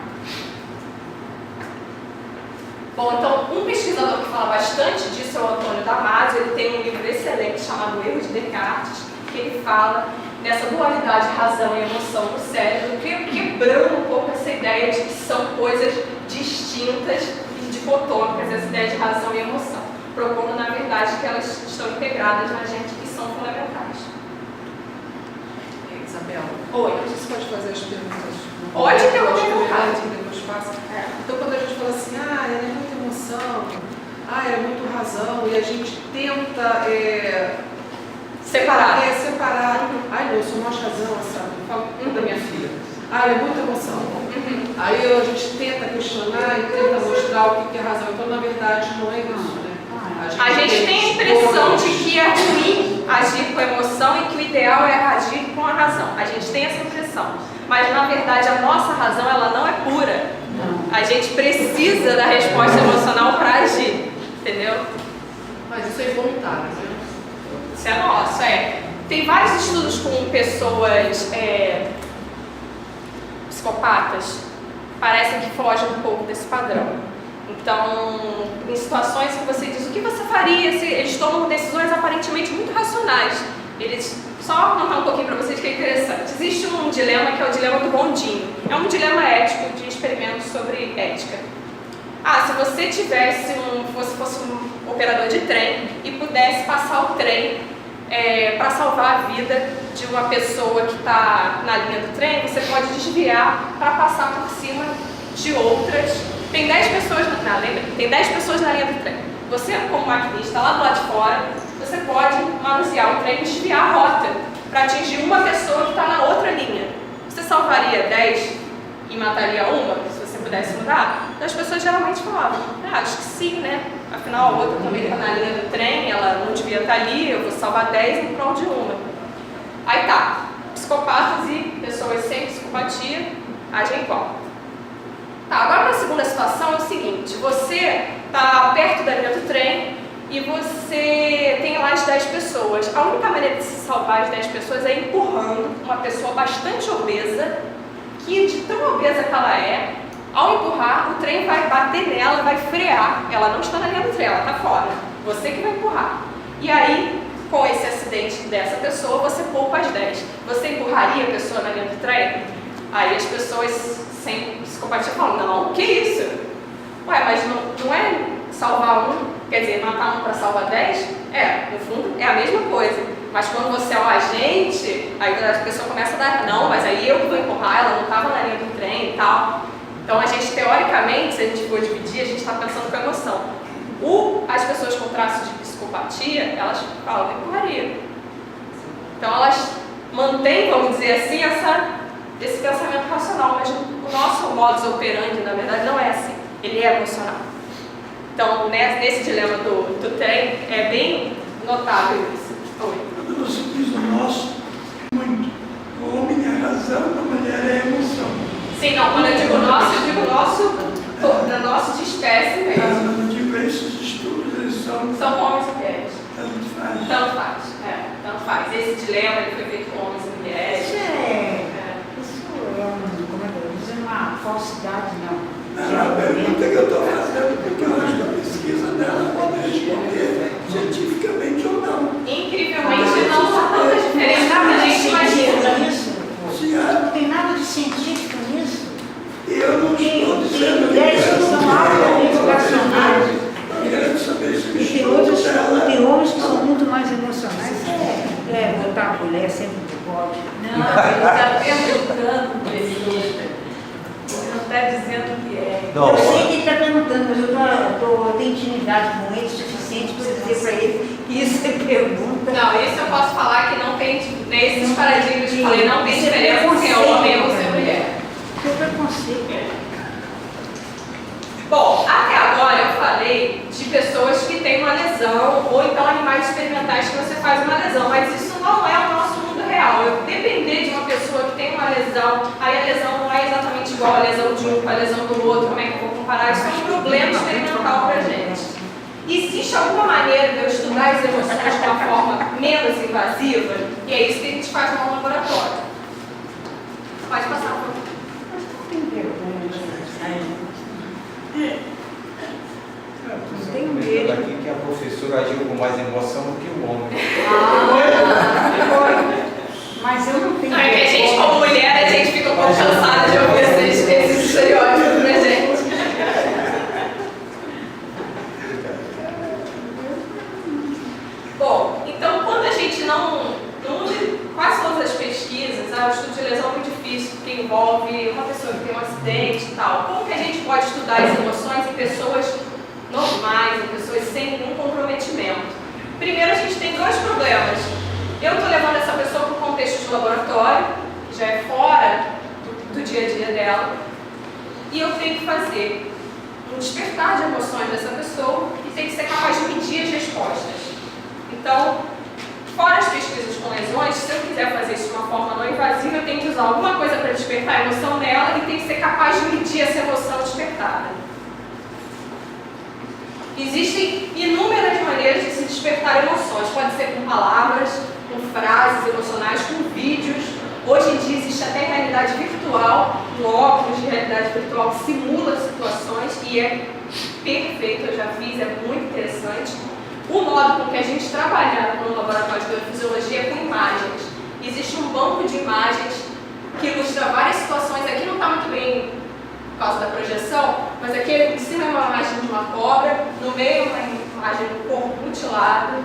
Bom, então, um pesquisador que fala bastante disso é o Antônio Damasio. Ele tem um livro excelente chamado Erro de Descartes, que ele fala nessa dualidade razão e emoção no cérebro, quebrando um pouco essa ideia de que são coisas distintas e dicotômicas, essa ideia de razão e emoção, propondo, na verdade, que elas estão integradas na gente e são fundamentais. Isabel, Oi. você pode fazer as perguntas? Pode interromper o cara. Depois passa. Então, quando a gente fala assim, é muita emoção, é muito razão, e a gente tenta separar. Separar. Não, eu sou mais razão, sabe? Eu falo da minha filha. É muita emoção. Aí a gente tenta questionar e tenta mostrar o que é razão. Então, na verdade, não é isso, né? A gente tem a impressão de que é ruim agir com a emoção e que o ideal é agir com a razão. A gente tem essa impressão. Mas, na verdade, a nossa razão ela não é pura. A gente precisa da resposta emocional para agir. Entendeu? Mas isso é voluntário, né? Isso é nosso, Tem vários estudos com pessoas psicopatas, parecem que fogem um pouco desse padrão. Então, em situações que você diz, o que você faria se eles tomam decisões aparentemente muito racionais? Só contar um pouquinho para vocês que é interessante. Existe um dilema que é o dilema do bondinho. É um dilema ético de experimentos sobre ética. Se você fosse um operador de trem e pudesse passar o trem para salvar a vida de uma pessoa que está na linha do trem, você pode desviar para passar por cima de outras. Tem 10 pessoas na linha do trem. Você, como maquinista lá do lado de fora, você pode manusear o trem e desviar a rota para atingir uma pessoa que está na outra linha. Você salvaria 10 e mataria uma, se você pudesse mudar? As pessoas geralmente falavam, acho que sim, né? Afinal, a outra também está na linha do trem, ela não devia estar ali, eu vou salvar 10 em prol de uma. Aí tá, psicopatas e pessoas sem psicopatia agem igual. Agora na segunda situação é o seguinte, você está perto da linha do trem e você tem lá as 10 pessoas. A única maneira de se salvar as 10 pessoas é empurrando uma pessoa bastante obesa, que de tão obesa que ela é, ao empurrar, o trem vai bater nela, vai frear. Ela não está na linha do trem, ela está fora. Você que vai empurrar. E aí, com esse acidente dessa pessoa, você poupa as 10. Você empurraria a pessoa na linha do trem? Aí as pessoas sem psicopatia falam, não, que isso? Ué, mas não é salvar um, quer dizer, matar um para salvar 10? No fundo é a mesma coisa. Mas quando você é um agente, aí a pessoa começa a dar, não, mas aí eu que vou empurrar, ela não estava na linha do trem e tal. Então a gente, teoricamente, se a gente for dividir, a gente está pensando com emoção. As pessoas com traços de psicopatia, elas falam, eu empurraria. Então elas mantêm, vamos dizer assim, esse pensamento racional, mas o nosso modus operandi, na verdade, não é assim. Ele é emocional. Então, nesse dilema do trem, é bem notável isso. Quando você diz o nosso, muito. O homem é a razão, a mulher é a emoção. Sim, não, quando eu digo nosso, nosso de espécie mesmo. Eu digo esses estudos, eles são homens e mulheres. Tanto faz. Tanto faz. Esse dilema ele foi feito com homens e mulheres. Isso é uma falsidade, não. Não, a pergunta que eu estou fazendo, porque eu acho que a pesquisa dela pode responder cientificamente ou não. Incrivelmente não há tanta diferença que a gente imagina. Não tem nada de científico nisso. Eu não estou dizendo que mulheres que são altamente racionais. Eu quero saber se E tem outros, tem homens que são muito mais emocionais. Botar a mulher sempre no bode. Não, ele está perguntando pessoas. Ele não está dizendo que é. Eu sei que ele está perguntando, mas eu tenho intimidade com ele o suficiente para dizer para ele que isso é pergunta. Não, isso eu posso falar que não tem, nesses paradigmas que eu falei, não tem diferença se é homem ou se é mulher. Que preconceito. Bom, até agora eu falei de pessoas que têm uma lesão ou então animais experimentais que você faz uma lesão, mas isso não é o nosso mundo real. Eu depender de uma pessoa que tem uma lesão, aí a lesão não é exatamente igual a lesão de um com a lesão do outro, como é que eu vou comparar? Isso é um problema experimental pra gente. Existe alguma maneira de eu estudar as emoções de uma forma menos invasiva? E é isso que a gente faz no laboratório. Pode passar, por favor. Tem vergonha disso. Não tenho medo. Aqui que a professora agiu com mais emoção do que o homem. Mas eu não tenho Não, é que a gente, como mulher, a gente fica um pouco cansada de ouvir esses estereótipos pra gente. Bom, então quando a gente não une quase todas as pesquisas, o estudo de lesão é muito difícil, porque envolve uma pessoa que tem um acidente e tal. Como que a gente pode estudar as emoções em pessoas normais, em pessoas sem nenhum comprometimento? Primeiro, a gente tem dois problemas. Eu estou levando essa pessoa para o contexto de laboratório, que já é fora do dia a dia dela, e eu tenho que fazer um despertar de emoções dessa pessoa e tem que ser capaz de medir as respostas. Então, fora as pesquisas com lesões, se eu quiser fazer isso de uma forma não invasiva, eu tenho que usar alguma coisa para despertar a emoção dela e tem que ser capaz de medir essa emoção despertada. Existem inúmeras maneiras de se despertar emoções. Pode ser com palavras, com frases emocionais, com vídeos. Hoje em dia existe até realidade virtual, um óculos de realidade virtual que simula situações e é perfeito, eu já fiz, é muito interessante. O modo com que a gente trabalha no laboratório de neurofisiologia é com imagens. Existe um banco de imagens que ilustra várias situações. Aqui não está muito bem por causa da projeção, mas aqui em cima é uma imagem de uma cobra, no meio uma imagem do corpo mutilado,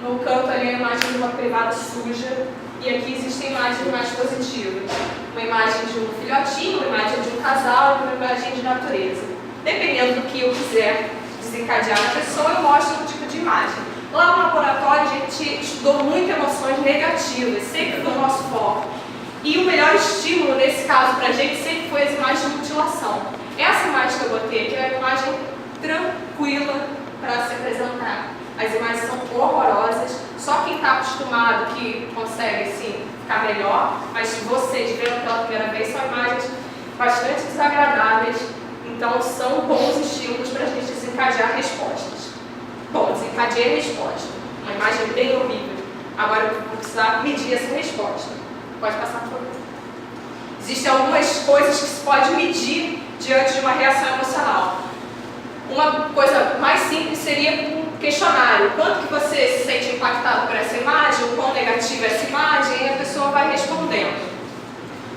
no canto ali é a imagem de uma privada suja, e aqui existem imagens mais positivas. Uma imagem de um filhotinho, uma imagem de um casal e uma imagem de natureza. Dependendo do que eu quiser desencadear na pessoa, eu mostro um tipo de imagem. Lá no laboratório a gente estudou muito emoções negativas, sempre foi o nosso foco. E o melhor estímulo nesse caso para a gente sempre foi as imagens de mutilação. Essa imagem que eu botei aqui é uma imagem tranquila para se apresentar. As imagens são horrorosas, só quem está acostumado que consegue assim, ficar melhor, mas vocês vendo pela primeira vez são imagens bastante desagradáveis, então são bons estímulos para a gente desencadear respostas. Bom, desencadeei a resposta, uma imagem bem horrível. Agora eu vou precisar medir essa resposta. Pode passar, por favor. Existem algumas coisas que se pode medir diante de uma reação emocional. Uma coisa mais simples seria um questionário. Quanto que você se sente impactado por essa imagem? O quão negativa é essa imagem? E a pessoa vai respondendo.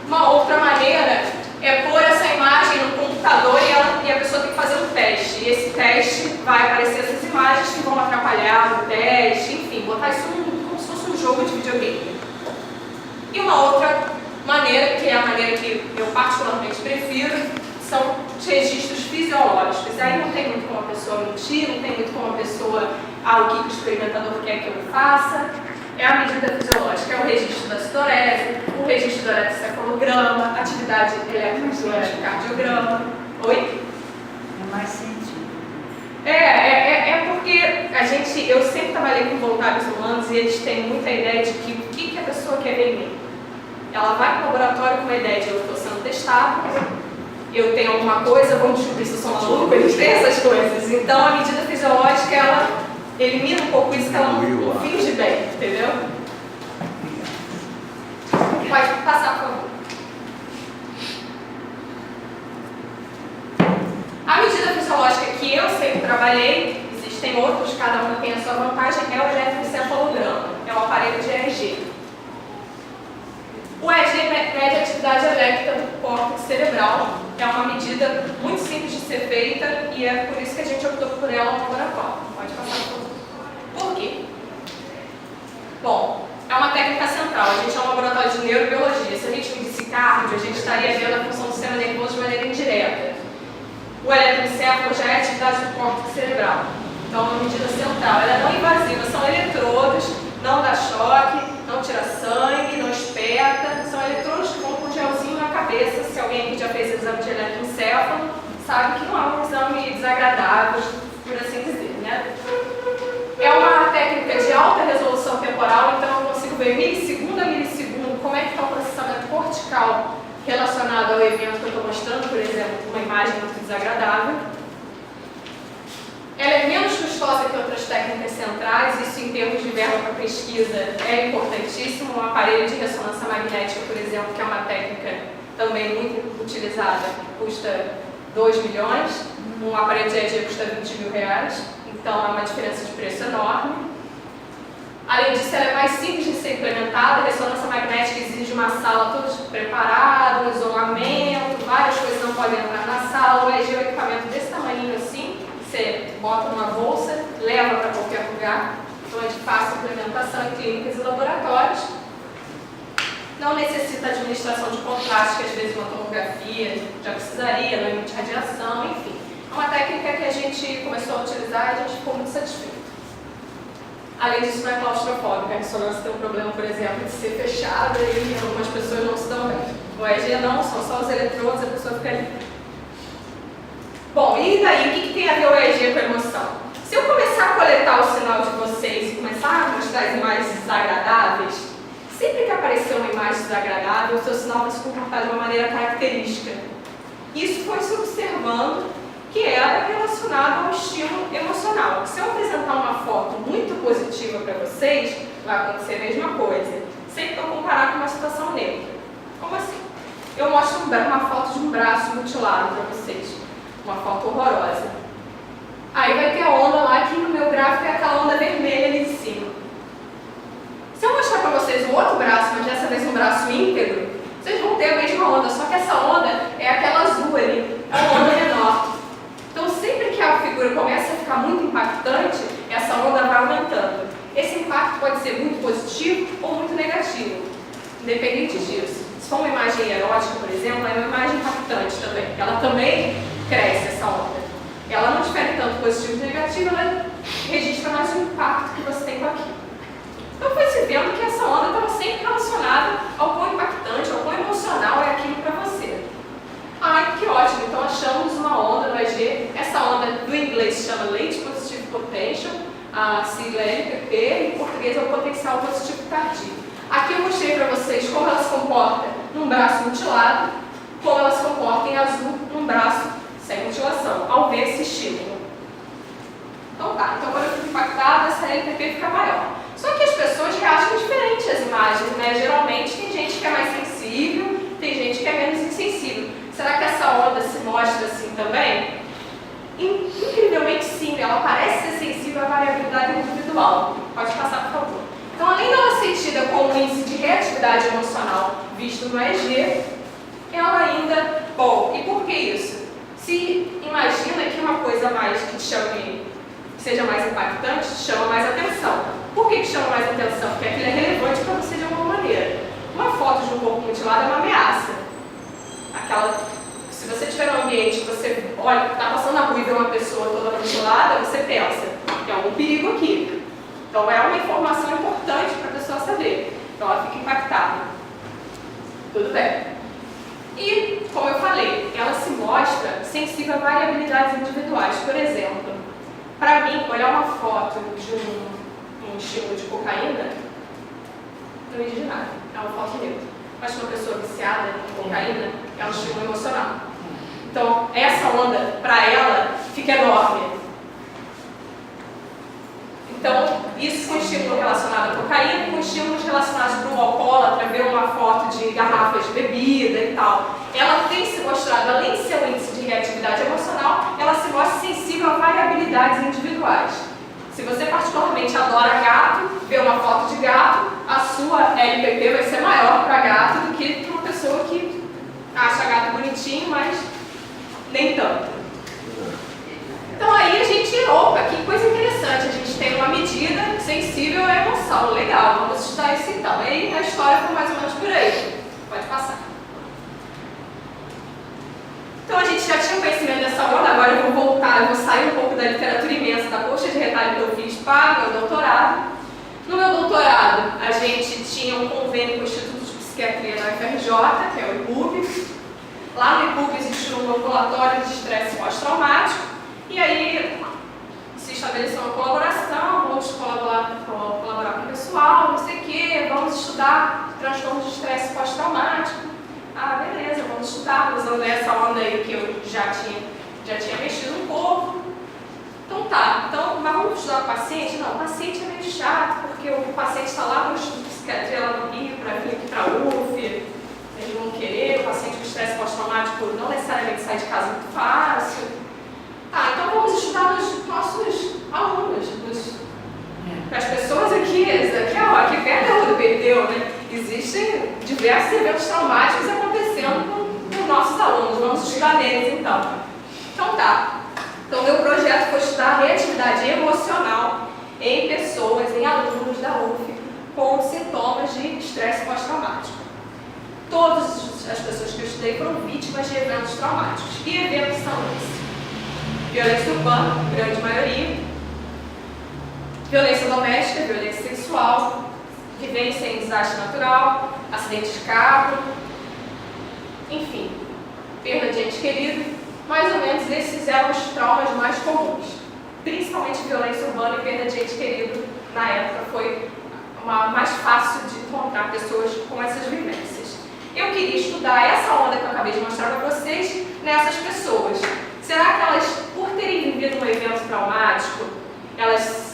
Uma outra maneira é pôr essa imagem no computador e a pessoa tem que fazer um teste. E esse teste vai aparecer essas imagens que vão atrapalhar o teste, enfim, botar isso como se fosse um jogo de videogame. E uma outra maneira, que é a maneira que eu particularmente prefiro, são os registros fisiológicos. Aí não tem muito como a pessoa mentir, não tem muito como a pessoa, o que o experimentador quer que eu faça. É a medida fisiológica, é o registro da citorese, o registro do eletrocefalograma, atividade eletrocardiograma. Oi? É mais sentido. É porque eu sempre trabalhei com voluntários humanos e eles têm muita ideia de que o que a pessoa quer ver em mim. Ela vai para o laboratório com uma ideia de eu estou sendo testado, eu tenho alguma coisa, vamos descobrir se eu sou maluco, eles têm essas coisas. Então a medida fisiológica, ela elimina um pouco isso, que ela não finge bem, entendeu? Pode passar, por favor. A medida fisiológica que eu sempre trabalhei, existem outros, cada uma tem a sua vantagem, é o eletroencefalograma, é o aparelho de EEG. O EEG mede a atividade elétrica do córtex cerebral. É uma medida muito simples de ser feita e é por isso que a gente optou por ela no laboratório. Pode passar por quê? Bom, é uma técnica central. A gente é um laboratório de neurobiologia. Se a gente medisse cardio, a gente estaria vendo a função do sistema nervoso de maneira indireta. O eletroencefalo já é a atividade do córtex cerebral. Então, é uma medida central. Ela é não invasiva, são eletrodos, não dá choque, não tira sangue, não espeta. São eletrodos que vão com um gelzinho na cabeça. Se alguém que já fez o exame de eletroencefalo sabe que não é um exame desagradável, por assim dizer, né? É uma técnica de alta resolução temporal, então eu consigo ver milissegundo a milissegundo como é que está o processamento cortical relacionado ao evento que eu estou mostrando, por exemplo, uma imagem muito desagradável. Ela é menos custosa que outras técnicas centrais, isso em termos de verba para pesquisa é importantíssimo. Um aparelho de ressonância magnética, por exemplo, que é uma técnica também muito utilizada, custa 2 milhões, um aparelho de EEG custa 20 mil reais, então é uma diferença de preço enorme. Além disso, ela é mais simples de ser implementada. A ressonância magnética exige uma sala toda preparada, um isolamento, várias coisas não podem entrar na sala. O EEG é um equipamento desse tamanho assim, você bota numa bolsa, leva para qualquer lugar, então é de fácil implementação em clínicas e laboratórios. Não necessita administração de contraste, que às vezes uma tomografia já precisaria, não emite radiação, enfim. É uma técnica que a gente começou a utilizar e a gente ficou muito satisfeito. Além disso, não é claustrofóbica. A ressonância tem um problema, por exemplo, de ser fechada e algumas pessoas não se dão bem. O EEG não, são só os eletrodos, a pessoa fica ali. Bom, e daí, o que tem a ver o EEG com a emoção? Se eu começar a coletar o sinal de vocês e começar a mostrar as imagens desagradáveis, sempre que aparecer uma imagem desagradável, o seu sinal vai se comportar de uma maneira característica. Isso foi se observando que era relacionado ao estímulo emocional. Se eu apresentar uma foto muito positiva para vocês, vai acontecer a mesma coisa. Sempre que eu comparar com uma situação neutra. Como assim? Eu mostro uma foto de um braço mutilado para vocês. Uma foto horrorosa. Aí vai ter a onda lá, que no meu gráfico é aquela onda vermelha ali de cima. Se eu mostrar para vocês um outro braço, mas dessa vez um braço íntegro, vocês vão ter a mesma onda, só que essa onda é aquela azul ali, é uma onda menor. Então, sempre que a figura começa a ficar muito impactante, essa onda vai aumentando. Esse impacto pode ser muito positivo ou muito negativo, independente disso. Se for uma imagem erótica, por exemplo, é uma imagem impactante também. Ela também cresce, essa onda. Ela não difere tanto positivo e negativo, ela registra mais o impacto que você tem com aquilo. Então, foi se vendo que essa onda estava sempre relacionada ao quão impactante, ao quão emocional é aquilo para você. Ai, que ótimo! Então achamos uma onda no EEG. Essa onda do inglês se chama Late Positive Potential, a sigla LPP, em português é o potencial positivo tardio. Aqui eu mostrei para vocês como ela se comporta num braço mutilado, como ela se comporta em azul num braço sem mutilação, ao ver esse estímulo. Então tá, então quando eu fico impactada, essa LPP fica maior. Só que as pessoas reagem diferente às imagens, né? Geralmente tem gente que é mais sensível, tem gente que é menos insensível. Será que essa onda se mostra assim também? Incrivelmente sim, ela parece ser sensível à variabilidade individual. Pode passar, por favor. Então, além dela ser tida como o índice de reatividade emocional visto no EEG, ela ainda... Bom, e por que isso? Se imagina que uma coisa mais que te chame, que seja mais impactante, te chama mais atenção. Por que chama mais atenção? Porque aquilo é relevante para você de alguma maneira. Uma foto de um corpo mutilado é uma ameaça. Se você estiver num ambiente que você olha, está passando na rua e vê uma pessoa toda mutilada, você pensa, tem algum perigo aqui. Então é uma informação importante para a pessoa saber. Então ela fica impactada. Tudo bem. E, como eu falei, ela se mostra sensível a variabilidades individuais. Por exemplo, para mim, olhar uma foto de um estímulo de cocaína não me diz nada. É uma foto neutra. Mas uma pessoa viciada em cocaína é um estímulo emocional. Então, essa onda, para ela, fica enorme. Então, isso com estímulo relacionado à cocaína, com estímulos relacionados para um alcoólatra, ver uma foto de garrafas de bebida e tal. Ela tem se mostrado, além de ser um índice de reatividade emocional, ela se mostra sensível a variabilidades individuais. Se você particularmente adora gato, vê uma foto de gato, a sua LPP vai ser maior para gato do que para uma pessoa que acha gato bonitinho, mas nem tanto. Então aí a gente, opa, que coisa interessante, a gente tem uma medida sensível à emoção, legal, vamos estudar isso então. E aí a história foi mais ou menos por aí, pode passar. Então a gente já tinha conhecimento dessa onda, agora eu vou voltar, eu vou sair um pouco da literatura imensa, da coxa de retalho que eu fiz para o meu doutorado. No meu doutorado, a gente tinha um convênio com o Instituto de Psiquiatria da UFRJ, que é o IPUB. Lá no IPUB existe um ambulatório de estresse pós-traumático. E aí se estabeleceu uma colaboração, vamos colaborar com o pessoal, não sei o quê, vamos estudar transtornos de estresse pós-traumático. Ah, beleza, vamos estudar, usando essa onda aí que eu já tinha mexido um pouco. Então tá, mas vamos estudar o paciente? Não, o paciente é meio chato, porque o paciente está lá no Instituto de Psiquiatria lá no Rio, para vir aqui para a UF, eles vão querer, o paciente com estresse pós-traumático não necessariamente sai de casa muito fácil. Ah, então vamos estudar os nossos alunos, as pessoas aqui perto da UDPTU, né? Existem diversos eventos traumáticos acontecendo com os nossos alunos, vamos estudar neles então. Então tá, então meu projeto foi estudar a reatividade emocional em pessoas, em alunos da UF com sintomas de estresse pós-traumático. Todas as pessoas que eu estudei foram vítimas de eventos traumáticos. Que eventos são esses? Violência urbana, grande maioria, violência doméstica, violência sexual, vivência em desastre natural, acidente de carro, enfim, perda de ente querido. Mais ou menos esses eram os traumas mais comuns. Principalmente violência urbana e perda de ente querido, na época, foi mais fácil de encontrar pessoas com essas vivências. Eu queria estudar essa onda que eu acabei de mostrar para vocês nessas pessoas. Será que elas, por terem vivido um evento traumático, elas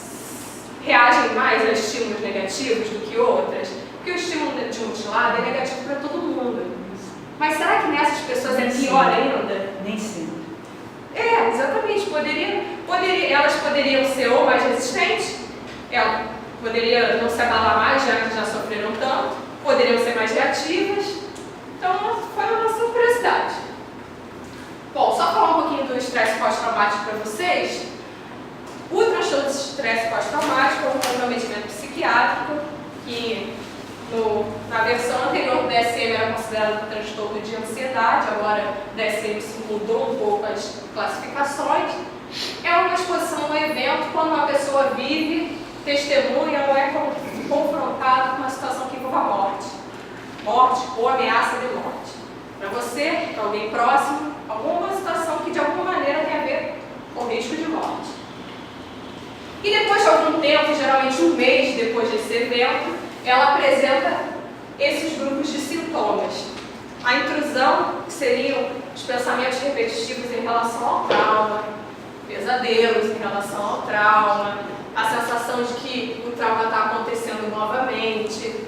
reagem mais a estímulos negativos do que outras? Porque o estímulo de mutilado é negativo para todo mundo. Mas será que nessas pessoas é pior ainda? Nem sempre. É, exatamente. Elas poderiam ser ou mais resistentes, ela poderia não se abalar mais, já que já sofreram tanto, poderiam ser mais reativas. Então, foi a nossa curiosidade. Bom, só falar um pouquinho do estresse pós-traumático para vocês. O transtorno de estresse pós-traumático é um comprometimento psiquiátrico que, na versão anterior do DSM, era considerado transtorno de ansiedade, agora o DSM se mudou um pouco as classificações. É uma exposição a um evento quando uma pessoa vive, testemunha ou é confrontada com uma situação que envolva morte ou ameaça de morte. Para você, para alguém próximo, alguma situação que de alguma maneira tem a ver com risco de morte. E depois de algum tempo, geralmente um mês depois desse evento, ela apresenta esses grupos de sintomas. A intrusão, que seriam os pensamentos repetitivos em relação ao trauma, pesadelos em relação ao trauma, a sensação de que o trauma está acontecendo novamente,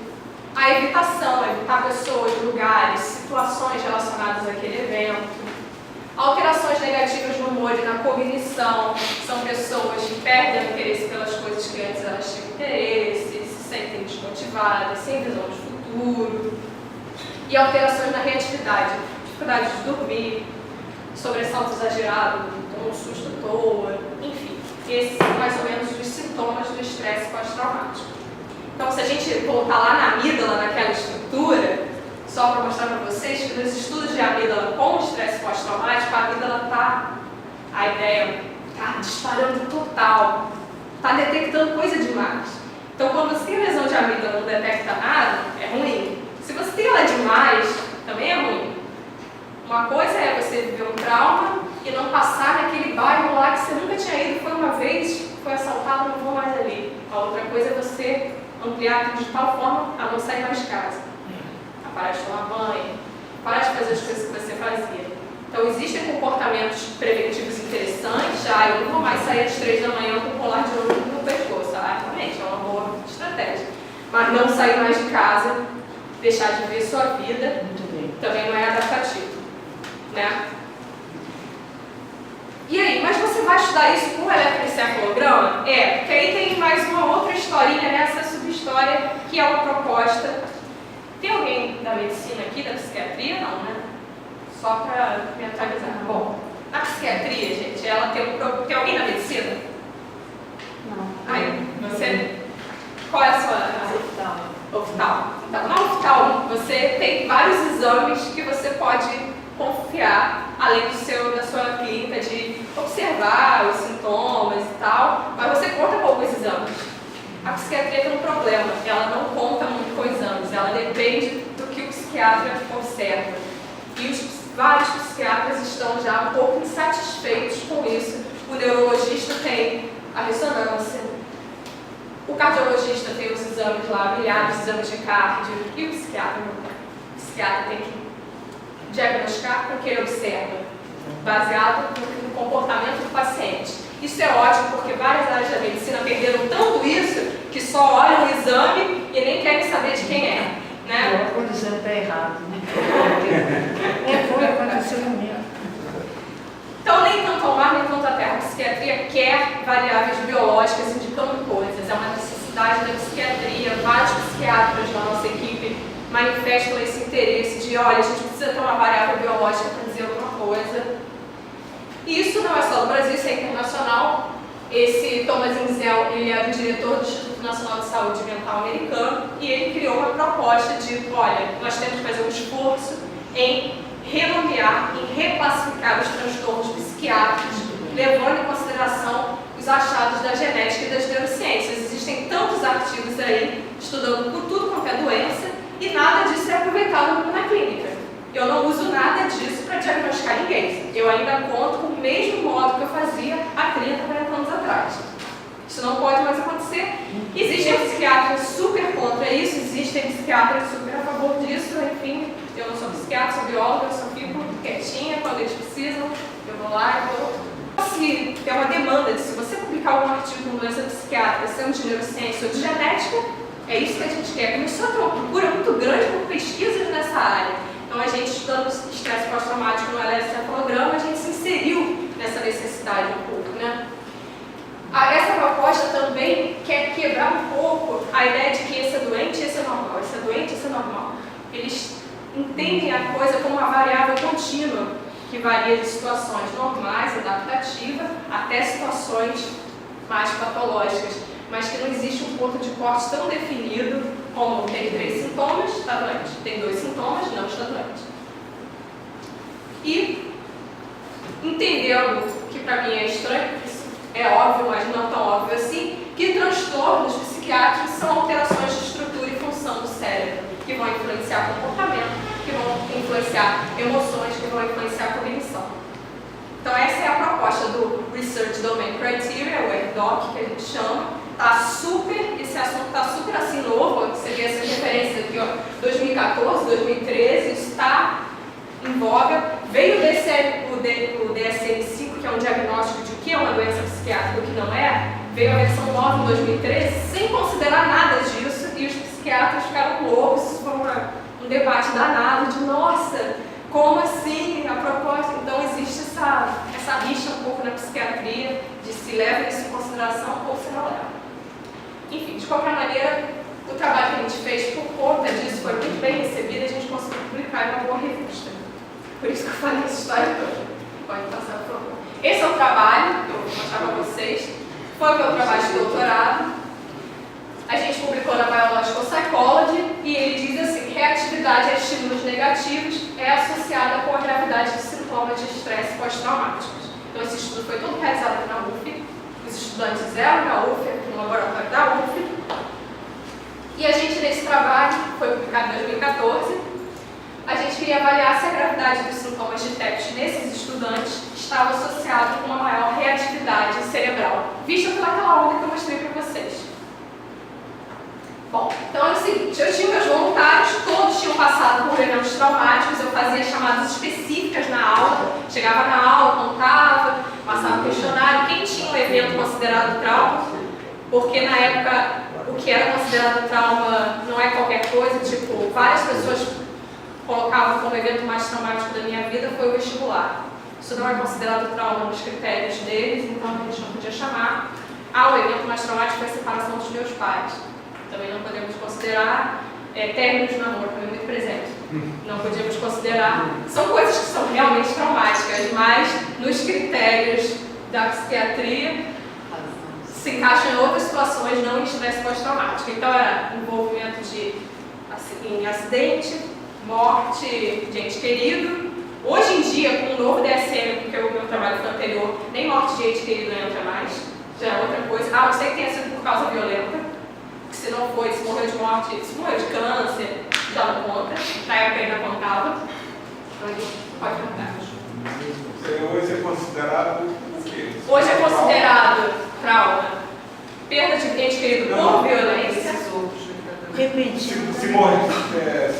a evitação, evitar pessoas, lugares, situações relacionadas àquele evento. Alterações negativas no humor e na cognição, são pessoas que perdem o interesse pelas coisas que antes elas tinham interesse, se sentem desmotivadas. desmotivadas, sem visão de futuro, e alterações na reatividade, dificuldade de dormir, sobressalto exagerado, um susto à toa, enfim. Esses são mais ou menos os sintomas do estresse pós-traumático. Então, se a gente voltar lá na amígdala, naquela estrutura, só para mostrar para vocês que nos estudos de amígdala com estresse pós-traumático, a amígdala está, a ideia está disparando total, está detectando coisa demais. Então, quando você tem lesão de amígdala e não detecta nada, é ruim. Se você tem ela demais, também é ruim. Uma coisa é você viver um trauma e não passar naquele bairro lá que você nunca tinha ido, foi uma vez, foi assaltado, não vou mais ali. A outra coisa é você ampliar tudo de tal forma a não sair mais de casa, a parar de tomar banho, parar de fazer as coisas que você fazia. Então, existem comportamentos preventivos interessantes. Eu não vou mais sair às 3 da manhã com o colar de ouro no pescoço. Realmente, é uma boa estratégia. Mas não sair mais de casa, deixar de viver sua vida, também não é adaptativo, né? E aí, mas você vai estudar isso com o eletroencefalograma? Porque aí tem mais uma outra historinha nessa subhistória, que é uma proposta. Tem alguém da medicina aqui, da psiquiatria? Não, né? Só para me atualizar. Bom, a psiquiatria, gente, ela tem alguém da medicina? Não. Aí, você... Qual é a sua... Oftalmo. Então, na oftalmo, você tem vários exames que você pode confiar, além da sua clínica, de observar os sintomas e tal, mas você conta com alguns exames. A psiquiatria tem um problema, ela não conta muito com exames, ela depende do que o psiquiatra observa. E vários psiquiatras estão já um pouco insatisfeitos com isso. O neurologista tem a ressonância, o cardiologista tem os exames lá, milhares de exames de cardio, e o psiquiatra não tem. O psiquiatra tem que diagnosticar com o que ele observa, baseado no comportamento do paciente. Isso é ótimo, porque várias áreas da medicina perderam tanto isso que só olham o exame e nem querem saber de quem é. Né? O exame está errado. Foi, aconteceu comigo. Então, nem tanto ao mar, nem tanto à terra. A psiquiatria quer variáveis biológicas indicando coisas. É uma necessidade da psiquiatria. Vários psiquiatras da nossa equipe manifestam esse interesse de, olha, a gente precisa ter uma variável biológica para dizer alguma coisa. E isso não é só do Brasil, isso é internacional. Esse Thomas Inzel, ele era o diretor do Instituto Nacional de Saúde Mental americano e ele criou uma proposta de, olha, nós temos que fazer um esforço em renomear, em reclassificar os transtornos psiquiátricos, levando em consideração os achados da genética e das neurociências. Existem tantos artigos aí estudando por tudo quanto é doença e nada disso é aproveitado na clínica. Eu não uso nada disso para diagnosticar ninguém. Eu ainda conto com o mesmo modo que eu fazia há 30, 40 anos atrás. Isso não pode mais acontecer. Existem psiquiatras super contra isso, existem psiquiatras super a favor disso, enfim. Eu não sou psiquiatra, sou bióloga, eu só fico quietinha quando eles precisam. Eu vou lá e vou... Se tem uma demanda de se você publicar algum artigo com doença psiquiátrica, sendo de neurociência ou de genética, é isso que a gente quer. Começou a ter uma procura muito grande por pesquisas nessa área. Então, a gente, estudando estresse pós-traumático no eletroencefalograma, a gente se inseriu nessa necessidade um pouco, né? Essa proposta também quer quebrar um pouco a ideia de que esse é doente e esse é normal, esse é doente e esse é normal. Eles entendem a coisa como uma variável contínua, que varia de situações normais, adaptativas, até situações mais patológicas, mas que não existe um ponto de corte tão definido como tem 3 sintomas, está doente, tem 2 sintomas, não está doente. E entendendo, que para mim é estranho, isso é óbvio, mas não tão óbvio assim, que transtornos psiquiátricos são alterações de estrutura e função do cérebro, que vão influenciar comportamento, que vão influenciar emoções, que vão influenciar cognição. Então essa é a proposta do Research Domain Criteria, o RDoC, que a gente chama. Esse assunto está super assim novo, você vê essas referências aqui, ó, 2014, 2013, está em voga. Veio o DSM-5, que é um diagnóstico de o que é uma doença psiquiátrica e o que não é, veio a versão nova em 2013, sem considerar nada disso, e os psiquiatras ficaram loucos, isso foi um debate danado de, nossa, como assim a proposta? Então existe essa rixa um pouco na psiquiatria, de se leva isso em consideração ou se não leva. Enfim, de qualquer maneira, o trabalho que a gente fez por conta disso foi muito bem recebido e a gente conseguiu publicar em uma boa revista. Por isso que eu falei essa história toda. Pode passar, por favor. Esse é o trabalho que eu vou mostrar para vocês. Foi o meu trabalho de doutorado. A gente publicou na Biological Psychology e ele diz assim: reatividade a estímulos negativos é associada com a gravidade de sintomas de estresse pós-traumáticos. Então esse estudo foi todo realizado na UF. Os estudantes eram da UF, no laboratório da UF. E a gente, nesse trabalho, foi publicado em 2014, a gente queria avaliar se a gravidade dos sintomas de TEPS nesses estudantes estava associada com uma maior reatividade cerebral, vista pelaquela onda que eu mostrei para vocês. Bom, então é o seguinte, eu tinha meus voluntários, todos tinham passado por eventos traumáticos, eu fazia chamadas específicas na aula, chegava na aula, contava, passava o questionário, quem tinha um evento considerado trauma, porque na época o que era considerado trauma não é qualquer coisa, tipo, várias pessoas colocavam como evento mais traumático da minha vida foi o vestibular. Isso não é considerado trauma nos critérios deles, então a gente não podia chamar. O evento mais traumático foi a separação dos meus pais. Também não podemos considerar término de namoro, foi muito presente. Não podíamos considerar. São coisas que são realmente traumáticas, mas nos critérios da psiquiatria se encaixam em outras situações, não em estresse pós-traumático. Então era envolvimento em acidente, morte de ente querido. Hoje em dia, com o novo DSM, porque o meu trabalho foi anterior, nem morte de ente querido não entra mais, já é outra coisa. Eu sei que tenha sido por causa violenta. Se não foi, se morreu de morte, se morreu de câncer, já não conta. Na época ainda contava. Pode contar. Hoje é considerado o quê? Hoje é considerado trauma, perda de ente querido por violência. Se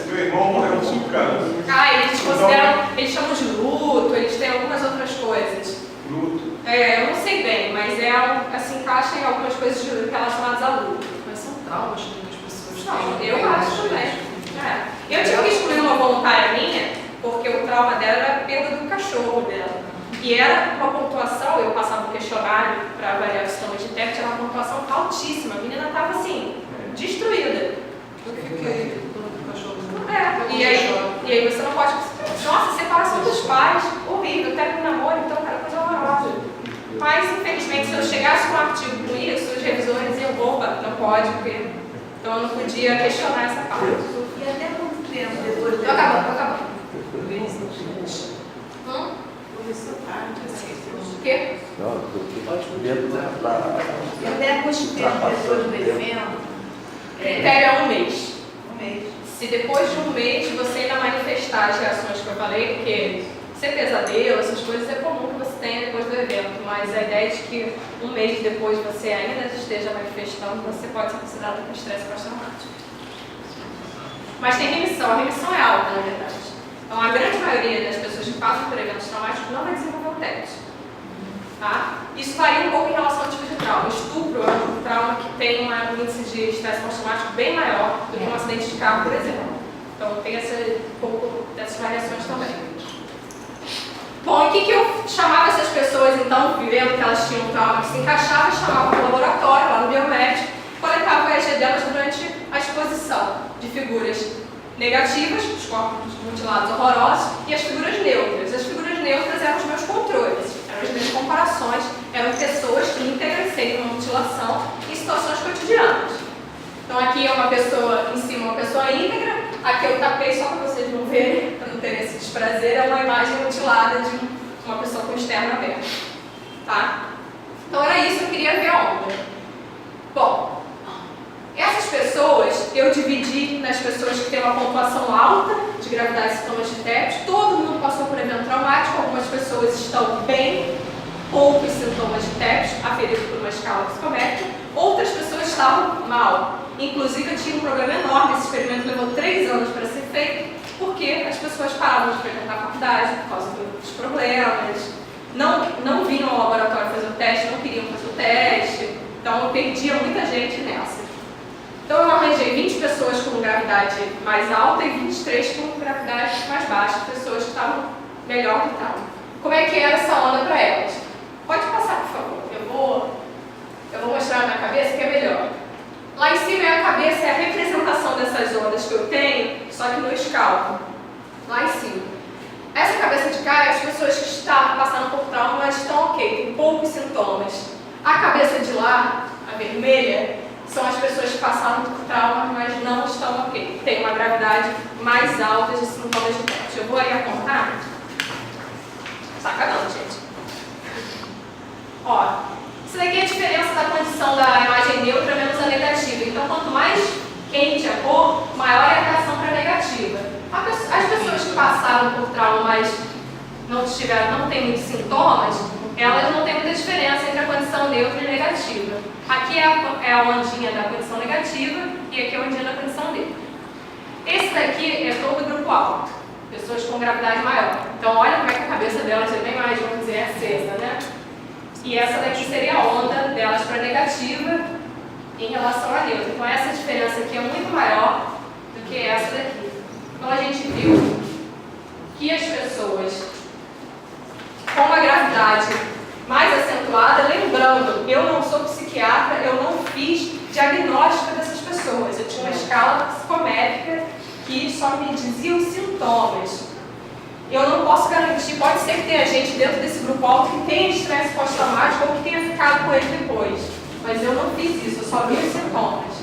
meu irmão morreu por câncer. Eles consideram, eles chamam de luto, eles têm algumas outras coisas. Luto? Eu não sei bem, mas assim, encaixa em algumas coisas relacionadas a luto. Traumas que as pessoas Não, têm. eu acho também. Eu tive que excluir uma voluntária minha, porque o trauma dela era a perda do cachorro dela. E era uma pontuação, eu passava um questionário para avaliar os sintomas de TEPS, era uma pontuação altíssima. A menina estava assim, destruída. Eu fiquei com o cachorro. E aí você não pode. Nossa, separação dos pais, horrível, até no namoro, então, cara, coisa horrorosa. Mas, infelizmente, se eu chegasse com um artigo com isso, os revisores iam, opa, não pode, porque. Então eu não podia questionar essa parte. E até quanto tempo depois Tô acabando. O quê? Até quanto tempo depois do evento? O critério é um mês. Um mês. Se depois de um mês você ainda manifestar as reações que eu falei, porque ser pesadelo, essas coisas é comum que você tenha depois do evento, mas a ideia é de que um mês depois você ainda esteja manifestando, você pode ser considerado com estresse pós-traumático. Mas tem remissão, a remissão é alta, na verdade. Então a grande maioria das pessoas que passam por eventos traumáticos não vai desenvolver o TEPS. Tá? Isso varia um pouco em relação ao tipo de trauma. Estupro é um trauma que tem um índice de estresse pós-traumático bem maior do que um acidente de carro, por exemplo. Então tem um pouco dessas variações também. Bom, e o que eu chamava essas pessoas, então, vivendo que elas tinham um trauma que se encaixava, chamava no laboratório, lá no biomédico, coletava o EEG delas durante a exposição de figuras negativas, os corpos mutilados horrorosos, e as figuras neutras. As figuras neutras eram os meus controles, eram as minhas comparações, eram pessoas íntegras, sem uma mutilação, em situações cotidianas. Então aqui é uma pessoa, em cima uma pessoa íntegra, aqui eu tapei só para vocês não verem, para não terem esse desprazer, é uma imagem mutilada de uma pessoa com o externo aberto. Tá? Então era isso que eu queria ver ontem. Bom, essas pessoas eu dividi nas pessoas que têm uma pontuação alta de gravidade e sintomas de TEPS. Todo mundo passou por evento traumático, algumas pessoas estão bem, poucos sintomas de TEPS, aferidos por uma escala psicométrica, outras pessoas estavam mal. Inclusive eu tinha um problema enorme, esse experimento levou 3 anos para ser feito, porque as pessoas paravam de frequentar a faculdade por causa dos problemas, não vinham ao laboratório fazer o teste, não queriam fazer o teste, então eu perdia muita gente nessa. Então eu arranjei 20 pessoas com gravidade mais alta e 23 com gravidade mais baixa, pessoas que estavam melhor que estavam. Como é que era essa onda para elas? Pode passar, por favor, eu vou mostrar na cabeça que é melhor. Lá em cima é a cabeça, é a dessas ondas que eu tenho, só que no escalpo, lá em cima. Essa cabeça de cá é as pessoas que estão passando por trauma, mas estão ok, tem poucos sintomas. A cabeça de lá, a vermelha, são as pessoas que passaram por trauma, mas não estão ok. Tem uma gravidade mais alta de sintomas de TEPS. Eu vou aí apontar. Sacanagem, gente. Ó, isso daqui é a diferença da condição da imagem neutra menos a negativa. Então, quanto mais quente a cor, maior é a reação para a negativa. As pessoas que passaram por trauma, mas não têm muitos sintomas, elas não têm muita diferença entre a condição neutra e negativa. Aqui é a ondinha da condição negativa e aqui é a ondinha da condição neutra. Esse daqui é todo o grupo alto, pessoas com gravidade maior. Então, olha como é que a cabeça delas é bem mais, vamos dizer, acesa, né? E essa daqui seria a onda delas para negativa em relação à neutra. Então, essa diferença aqui é muito maior do que essa daqui. Então, a gente viu que as pessoas com uma gravidade mais acentuada, lembrando, eu não sou psiquiatra, eu não fiz diagnóstico dessas pessoas. Eu tinha uma escala psicométrica que só me dizia os sintomas. Eu não posso garantir, pode ser que tenha gente dentro desse grupo alto que tenha estresse pós-traumático ou que tenha ficado com ele depois. Mas eu não fiz isso, eu só vi os sintomas.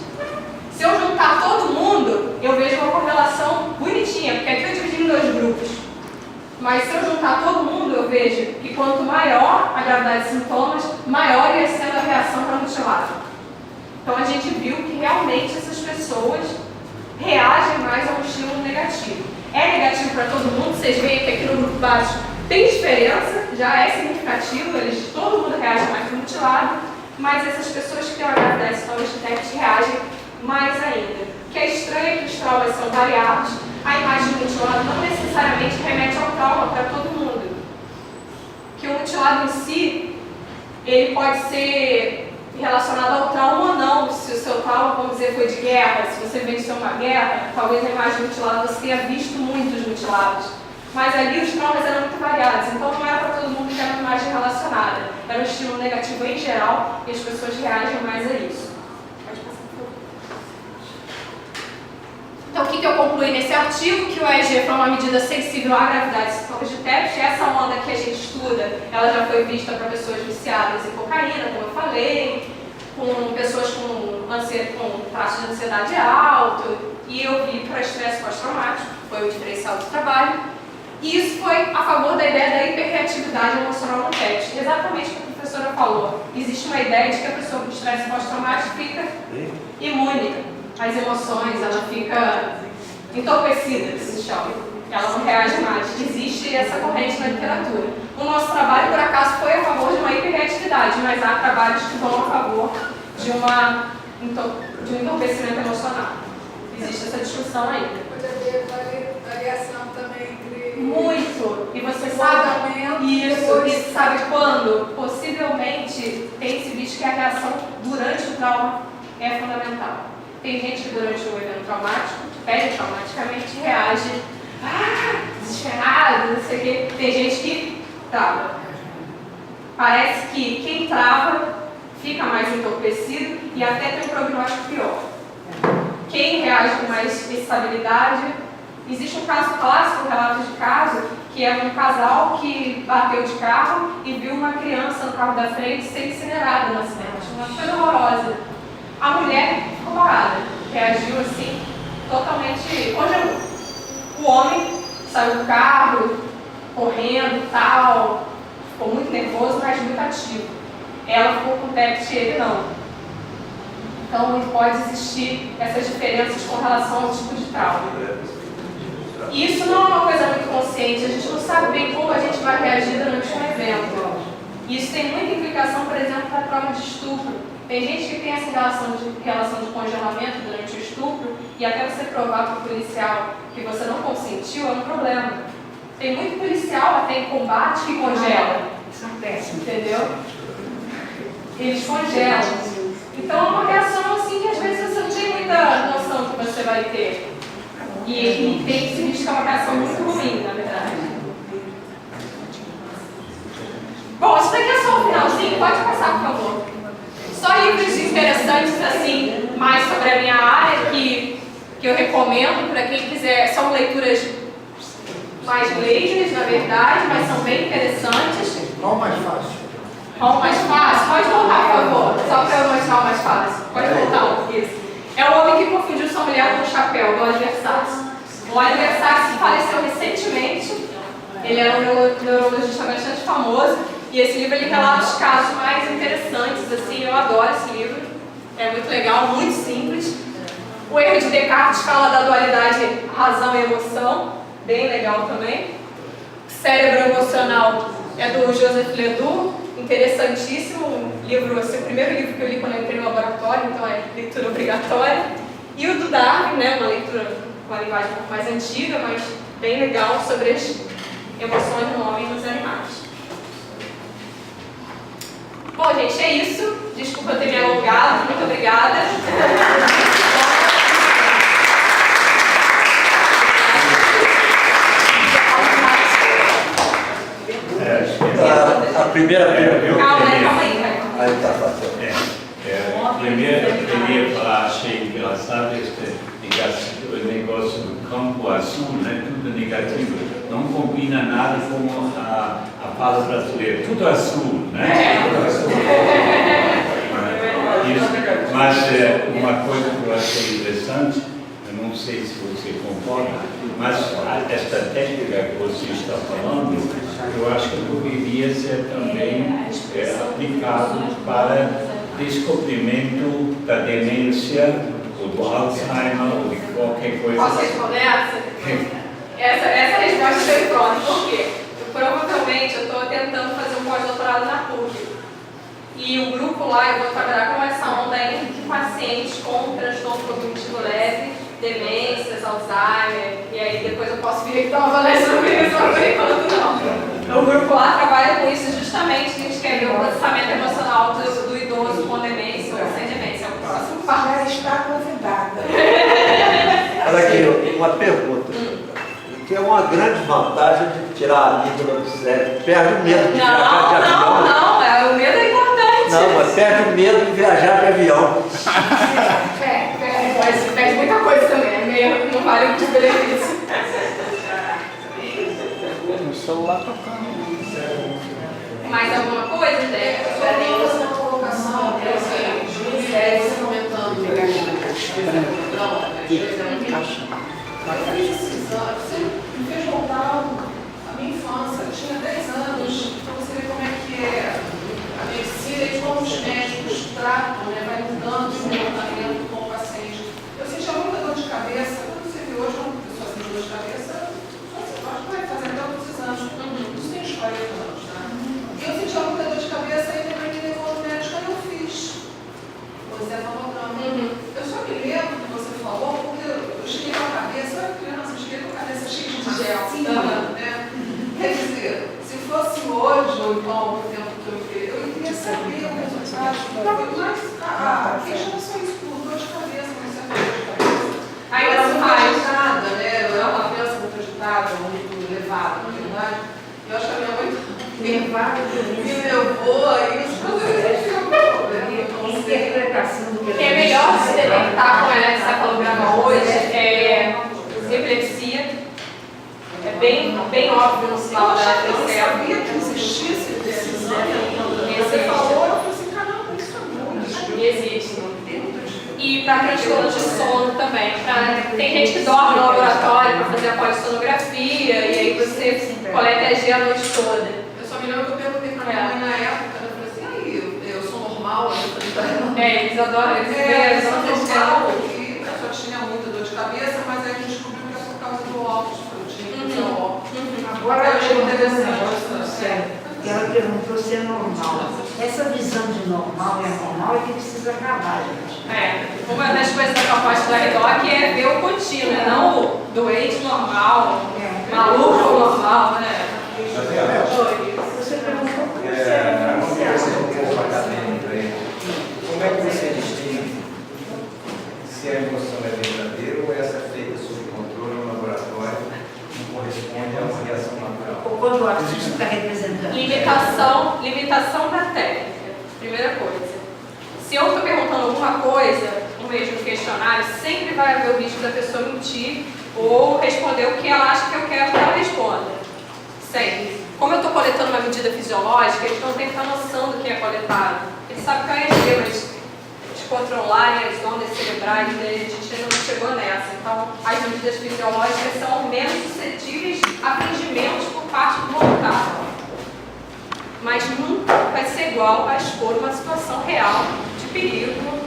Se eu juntar todo mundo, eu vejo uma correlação bonitinha, porque aqui eu dividi em 2 grupos. Mas se eu juntar todo mundo, eu vejo que quanto maior a gravidade de sintomas, maior ia sendo a reação para mutilado. Então a gente viu que realmente essas pessoas reagem mais a um estímulo negativo. É negativo para todo mundo, vocês veem que aqui no grupo baixo tem diferença, já é significativo, todo mundo reage mais para o mutilado, mas essas pessoas que têm uma gravidade de sintomas de TEPS reagem mais ainda. O que é estranho é que os traumas são variados, a imagem do mutilado não necessariamente remete ao trauma para todo mundo. Que o mutilado em si, ele pode ser relacionado ao trauma ou não. Se o seu trauma, vamos dizer, foi de guerra, se você venceu uma guerra, talvez a imagem mutilada você tenha visto muitos mutilados. Mas ali os traumas eram muito variados, então não era para todo mundo que era uma imagem relacionada. Era um estímulo negativo em geral e as pessoas reagem mais a isso. Pode passar, por favor. Então, o que eu concluí nesse artigo? Que o EEG foi uma medida sensível à gravidade de sintomas de TEPS. Essa onda que a gente estuda, ela já foi vista para pessoas viciadas em cocaína, como eu falei, com pessoas com traços de ansiedade alto, e eu vi para estresse pós-traumático, foi o diferencial do trabalho. E isso foi a favor da ideia da hiperreatividade emocional no TEPS. Exatamente o que a professora falou. Existe uma ideia de que a pessoa com estresse pós-traumático fica imune às emoções, ela fica entorpecida, que se chama. Ela não reage mais. Existe essa corrente na literatura. O nosso trabalho, por acaso, foi a favor de uma hiperreatividade, mas há trabalhos que vão a favor de um entorpecimento emocional. Existe essa discussão ainda. Pode haver variação também entre... Muito! E você sabe isso, e sabe quando? Possivelmente tem-se visto que a reação durante o trauma é fundamental. Tem gente que durante um evento traumático, traumaticamente, reage desesperado, não sei o quê. Tem gente que trava. Parece que quem trava fica mais entorpecido e até tem um prognóstico pior. Quem reage com mais estabilidade, existe um caso clássico, um relato de caso, que é um casal que bateu de carro e viu uma criança no carro da frente ser incinerada no acidente. Uma coisa horrorosa. A mulher ficou parada, reagiu assim, totalmente congelou. O homem saiu do carro, correndo, tal, ficou muito nervoso, mas muito ativo. Ela ficou com TEPS e ele não. Então, pode existir essas diferenças com relação ao tipo de trauma. E isso não é uma coisa muito consciente, a gente não sabe bem como a gente vai reagir durante um evento. Isso tem muita implicação, por exemplo, para trauma de estupro. Tem gente que tem essa relação de congelamento durante o estupro e até você provar para o policial que você não consentiu é um problema. Tem muito policial até em combate que congela. Isso é péssimo. Entendeu? Eles congelam. Então é uma reação assim que às vezes você não tem muita noção que você vai ter. E tem que se visto que é uma reação muito ruim, na verdade. Bom, isso daqui é só o finalzinho, pode passar, por favor. Só livros interessantes, assim, mais sobre a minha área, que que eu recomendo para quem quiser. São leituras mais leves, na verdade, mas são bem interessantes. Qual mais fácil? Qual o mais fácil? Pode voltar, por favor, só para eu mostrar o mais fácil. Pode voltar, isso. É o homem que confundiu sua mulher com o chapéu, do Oliver Sacks. O Oliver Sacks faleceu recentemente. Ele era um neurologista bastante famoso. E esse livro ele relata os casos mais interessantes, assim, eu adoro esse livro. É muito legal, muito simples. O Erro de Descartes fala da dualidade razão e emoção, bem legal também. Cérebro Emocional é do Joseph Ledoux, interessantíssimo livro, esse é o primeiro livro que eu li quando eu entrei no laboratório, então é leitura obrigatória. E o do Darwin, né, uma leitura com uma linguagem um pouco mais antiga, mas bem legal, sobre as emoções no homem e nos animais. Bom, gente, é isso. Desculpa eu ter me alongado. Muito obrigada. A primeira pergunta. Calma aí. Aí tá fazendo. Primeiro, eu queria falar, achei engraçado esse negócio do campo azul, né? Tudo negativo. Não combina nada com a fala brasileira. Tudo azul, né? Tudo azul. Mas uma coisa que eu achei interessante, eu não sei se você concorda, mas esta técnica que você está falando, eu acho que poderia ser também aplicado para descobrimento da demência, ou do Alzheimer, ou de qualquer coisa. Posso responder essa resposta foi pronta. Por quê? Provavelmente eu estou tentando fazer um pós-doutorado na PUC. E o grupo lá, eu vou trabalhar com essa onda ainda de pacientes com transtorno cognitivo leve, demências, Alzheimer, e aí depois eu posso vir aqui dar uma palestra sobre isso, mas por enquanto não. O grupo lá trabalha com isso justamente, a gente quer ver o processamento emocional do idoso com demência ou sem demência, é o próximo passo. Já está convidada. Olha aqui, uma pergunta. Que é uma grande vantagem de tirar a língua do cérebro. Perde o medo de viajar de avião. Não, o medo é importante. Não, mas perde o medo de viajar de avião. Mas perde muita coisa também, não vale o benefício. O celular tocando. Mais alguma coisa, Débora? Eu tenho fazer uma colocação, você comentando pegar eu fiz esses anos, você me fez voltar à minha infância, eu tinha 10 anos, então você vê como é que é a medicina e como os médicos tratam, né, vai mudando o comportamento com o paciente. Eu sentia muita dor de cabeça, quando você vê hoje uma pessoa sem dor de cabeça, você pode vai fazer até outros anos, isso tem uns 40 anos, né? E eu sentia muita dor de cabeça e minha mãe me levou no médico e eu fiz. Você é eu só me lembro do que você falou, porque eu cheguei com a cabeça, eu era criança, eu cheguei com a cabeça cheia de gel, né? Quer dizer, se fosse hoje, ou então o tempo que eu queria saber o resultado. Mas a queixa não é só isso, por dor de cabeça, não sei dor de cabeça. Aí eu era você muito faz. agitada, né? Eu era uma criança muito agitada, muito levada, na verdade. Eu acho que a minha mãe me levou a isso, mas eu tinha um problema. Interpretação do que é melhor se detectar com eletroencefalograma hoje é epilepsia. É bem óbvio no sinal da epilepsia. Eu sabia que existisse esse exame. Você falou, eu falei assim, caramba, isso é muito. Existe. E para transtorno de sono também. Tem gente que dorme no laboratório para fazer a polissonografia e aí você coleta EG a noite toda. Eu só me lembro que eu perguntei para minha mãe na época, eu falei assim, aí, eu sou normal? Eles adoram, eles eu sou normal, e eu só tinha muita dor de cabeça, mas aí a gente descobriu que é por causa do óculos, eu tinha que usar óculos. Agora eu achei eu interessante. Ela perguntou se é normal. Essa visão de normal é normal é que precisa acabar, gente. Uma das coisas da proposta do RDoc é ver o contínuo, não o doente normal, maluco normal, né? Você perguntou por como é que você distingue se a emoção é verdadeira ou essa é feita sob controle no laboratório não corresponde a uma reação natural? Ou quando o artista está representando? Limitação da técnica, primeira coisa. Se eu estou perguntando alguma coisa, um por meio de um questionário, sempre vai haver o risco da pessoa mentir ou responder o que ela acha que eu quero que ela responda. Sempre. Como eu estou coletando uma medida fisiológica, eles não têm muita noção do que é coletado. Eles sabem que é EEG, mas descontrolarem as ondas cerebrais, né, a gente ainda não chegou nessa. Então, as medidas fisiológicas são menos suscetíveis a fingimentos por parte do voluntário. Mas nunca vai ser igual a expor uma situação real de perigo.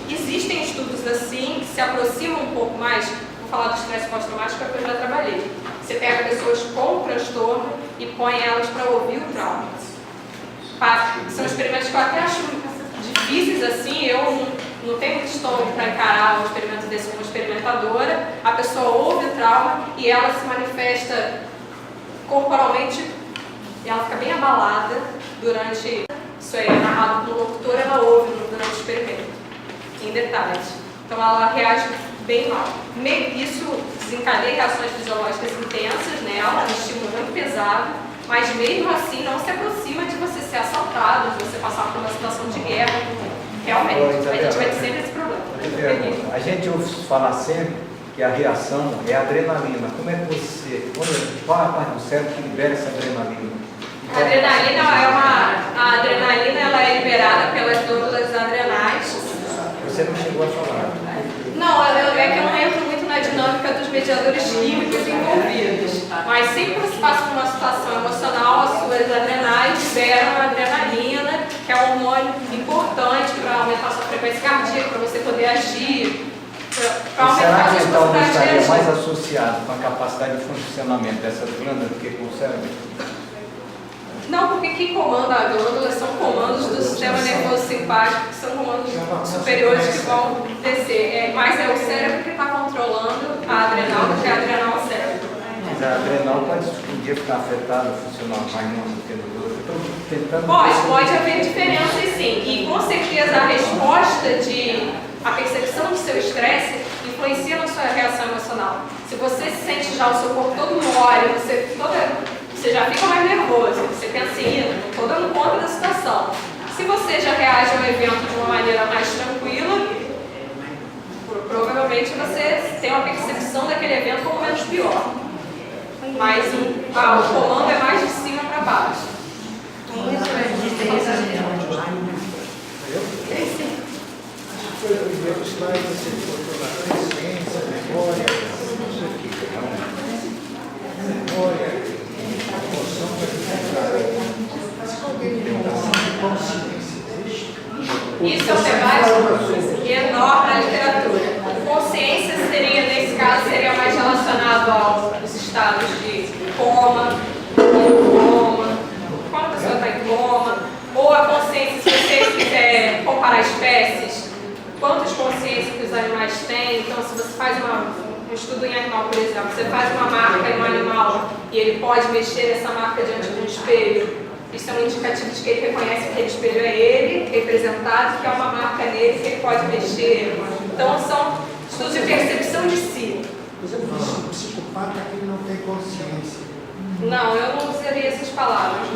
Existem estudos assim, que se aproximam um pouco mais, vou falar do estresse pós-traumático, porque eu já trabalhei. Você pega pessoas com transtorno e põe elas para ouvir o trauma. São experimentos que eu até acho difíceis assim, eu não tenho muito estômago para encarar um experimento desse como experimentadora. A pessoa ouve o trauma e ela se manifesta corporalmente. Ela fica bem abalada durante, isso é narrado pelo locutor, ela ouve durante o experimento, em detalhes. Então ela reage bem mal. Isso desencadeia reações fisiológicas intensas nela, um estímulo muito pesado, mas mesmo assim não se aproxima de você ser assaltado, de você passar por uma situação de guerra. Realmente, a gente vai ter sempre esse problema. A gente ouve falar sempre que a reação é a adrenalina. Como é que você, qual a parte do cérebro que libera essa adrenalina? A adrenalina a adrenalina ela é liberada pelas glândulas adrenais. Você não chegou a falar. Não, é que eu não entro muito na dinâmica dos mediadores químicos envolvidos. Mas sempre que você passa por uma situação emocional, as suas adrenais liberam a adrenalina, que é um hormônio importante para aumentar a sua frequência cardíaca, para você poder agir. Será que então não estaria mais associado com a capacidade de funcionamento dessas glândulas do que com o cérebro? Não, porque quem comanda a glândula são comandos do sistema nervoso simpático, que são comandos superiores que vão descer. Mas é o cérebro que está controlando a adrenal, do que a adrenal ao cérebro. Mas a adrenal pode um dia ficar afetada, funcionar mais do que no outro. Estou tentando... Pode haver diferenças sim. E com certeza a resposta a percepção do seu estresse influencia na sua reação emocional. Se você sente já o seu corpo todo mole, você já fica mais nervoso, você pensa assim, não estou dando conta da situação. Se você já reage ao evento de uma maneira mais tranquila, provavelmente você tem uma percepção daquele evento como menos pior. Mas o comando é mais de cima para baixo. Foi o primeiro slide, você botou na consciência, memória, isso aqui. Memória, emoção, consciência. Isso é um debate enorme na literatura. Consciência seria, nesse caso, seria mais relacionado aos estados de coma, quando a pessoa está em coma, ou a consciência, se você quiser comparar espécies, quantas consciências que os animais têm. Então, se você faz um estudo em animal, por exemplo, você faz uma marca em um animal e ele pode mexer nessa marca diante de um espelho, isso é um indicativo de que ele reconhece que aquele espelho é ele, representado, que é uma marca nele que ele pode mexer. Então, são estudos de percepção de si. Por exemplo, o psicopata que não tem consciência. Não, eu não usaria essas palavras.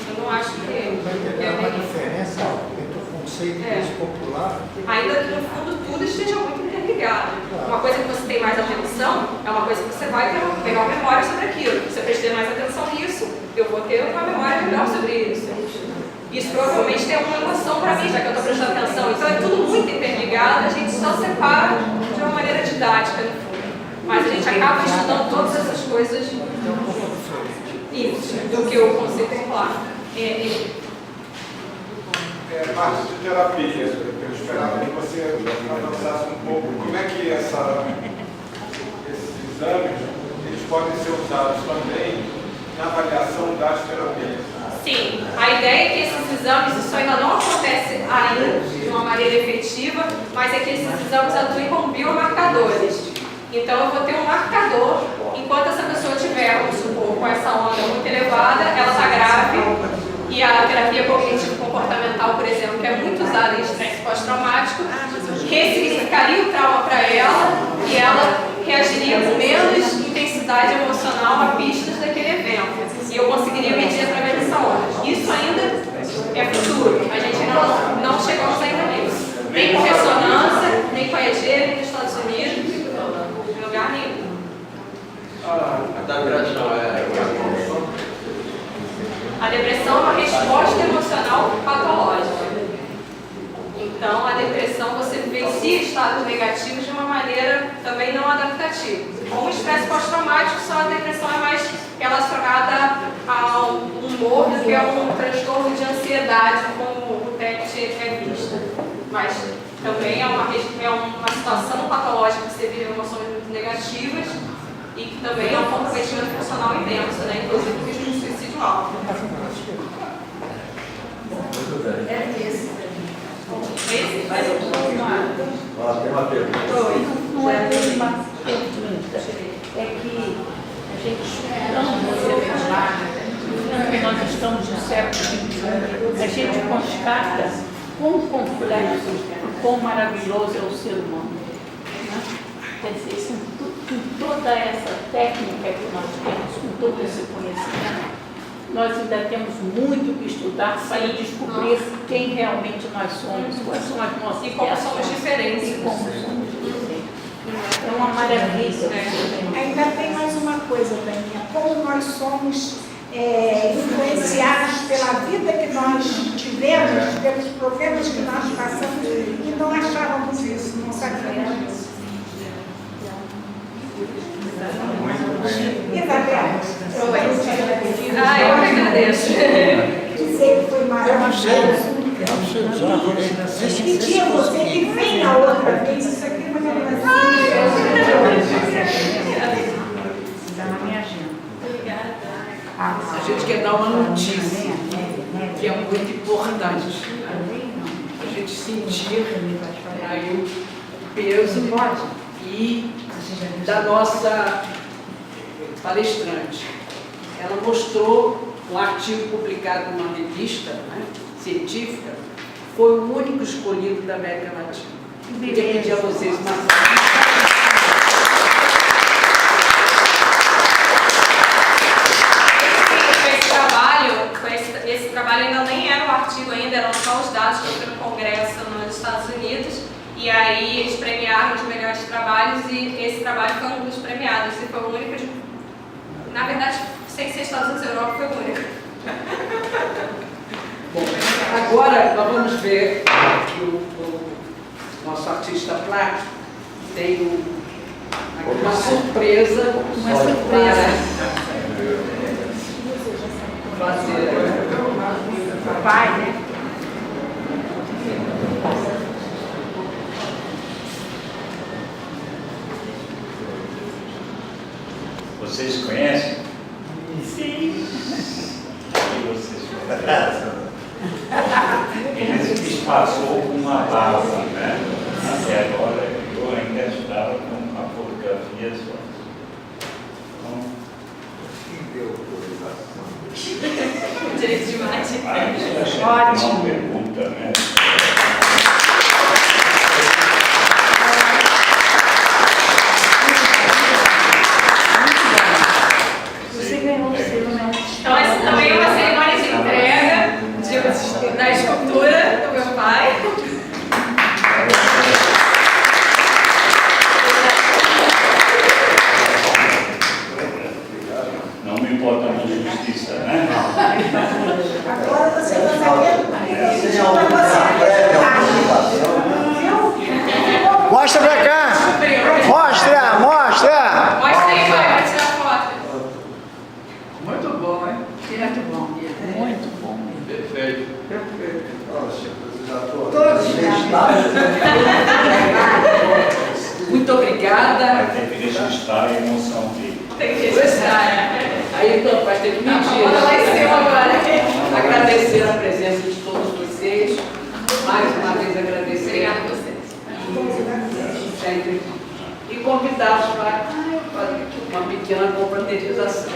Eu não acho que Vai ter uma diferença entre o conceito popular. Ainda que no fundo tudo esteja muito interligado. Uma coisa que você tem mais atenção é uma coisa que você vai pegar uma memória sobre aquilo. Se eu prestar mais atenção nisso, eu vou ter uma memória melhor sobre isso. Isso provavelmente tem alguma relação para mim, já que eu estou prestando atenção. Então é tudo muito interligado, a gente só separa de uma maneira didática, no fundo. Mas a gente acaba estudando todas essas coisas do que o conceito é claro. Parte de terapia, eu esperava que você avançasse um pouco. Como é que esses exames eles podem ser usados também na avaliação das terapias? Sim, a ideia é que esses exames, isso ainda não acontece ainda de uma maneira efetiva, mas é que esses exames atuem como biomarcadores. Então eu vou ter um marcador, enquanto essa pessoa tiver, vamos supor, com essa onda muito elevada, ela está grave, e a terapia cognitivo-comportamental, por exemplo, que é muito usada em estresse pós-traumático, ressignificaria o trauma para ela e ela reagiria com menos intensidade emocional a pistas daquele evento. E eu conseguiria medir através dessa onda. Isso ainda é futuro, a gente não chegamos ainda nisso. Nem com ressonância, nem com EEG, negativos de uma maneira também não adaptativa. Como o estresse pós-traumático, só a depressão é mais relacionada ao humor do que a um transtorno de ansiedade, como o TET é vista. Mas também é uma situação patológica que você vive emoções muito negativas e que também é um comprometimento funcional intenso, né? Inclusive o risco de suicídio alto. É esse. Esse vai ser Tem uma pergunta. Não é uma pergunta. É que a gente estudando você falar, que nós estamos no século XXI, a gente constata quão complexo, quão maravilhoso é o ser humano. Né? Quer dizer, com toda essa técnica que nós temos, com todo esse conhecimento, nós ainda temos muito que estudar para descobrir quem realmente nós somos, quais são as nossas e como somos diferentes. E como somos diferentes. É uma maravilha. Ainda tem mais uma coisa, Daninha, como nós somos influenciados pela vida que nós tivemos, pelos problemas que nós passamos e não achávamos isso, não sabíamos isso. Isabel, eu que agradeço. Dizer que foi maravilhoso. Pedir a você que venha outra vez, isso aqui é uma gravação. Está na minha agenda. Obrigada. A gente quer dar uma notícia que é muito importante. A gente sentir aí o peso e da nossa palestrante. Ela mostrou um artigo publicado numa revista, né, científica, foi o único escolhido da América Latina. Eu queria pedir a vocês uma Esse trabalho ainda nem era o artigo ainda, eram só os dados que eu fui no Congresso nos Estados Unidos. E aí eles premiaram os melhores trabalhos e esse trabalho foi um dos premiados. E foi o único de... Na verdade, sem ser Estados Unidos e Europa, foi o único. Bom, agora nós vamos ver que o nosso artista plástico tem uma surpresa. Pai, né? Vocês conhecem? Sim. E vocês conhecem? Ele passou com uma base, né? Até agora eu ainda estava com uma fotografia só. Direito de mate. Ótimo. Uma pergunta, né? Você ganhou o selo, né? Então, essa também é uma cerimônia de entrega da escultura do meu pai. Não me importa a justiça, né? Agora você vai saber. Mostra pra cá! Mostra! Mostra! Mostra aí, vai tirar foto. Muito bom, hein? Muito bom. Muito bom. Perfeito. Muito obrigada. Tem que registrar a emoção dele. Tem que registrar. Aí então, vai ter que mentir. Bota lá em cima agora. Agradecer a presença de todos vocês. Mais uma vez agradecer. Obrigada a vocês. Sempre. E convidá-los para fazer uma pequena confraternização.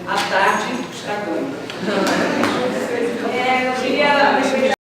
À tarde, está ganho. Eu queria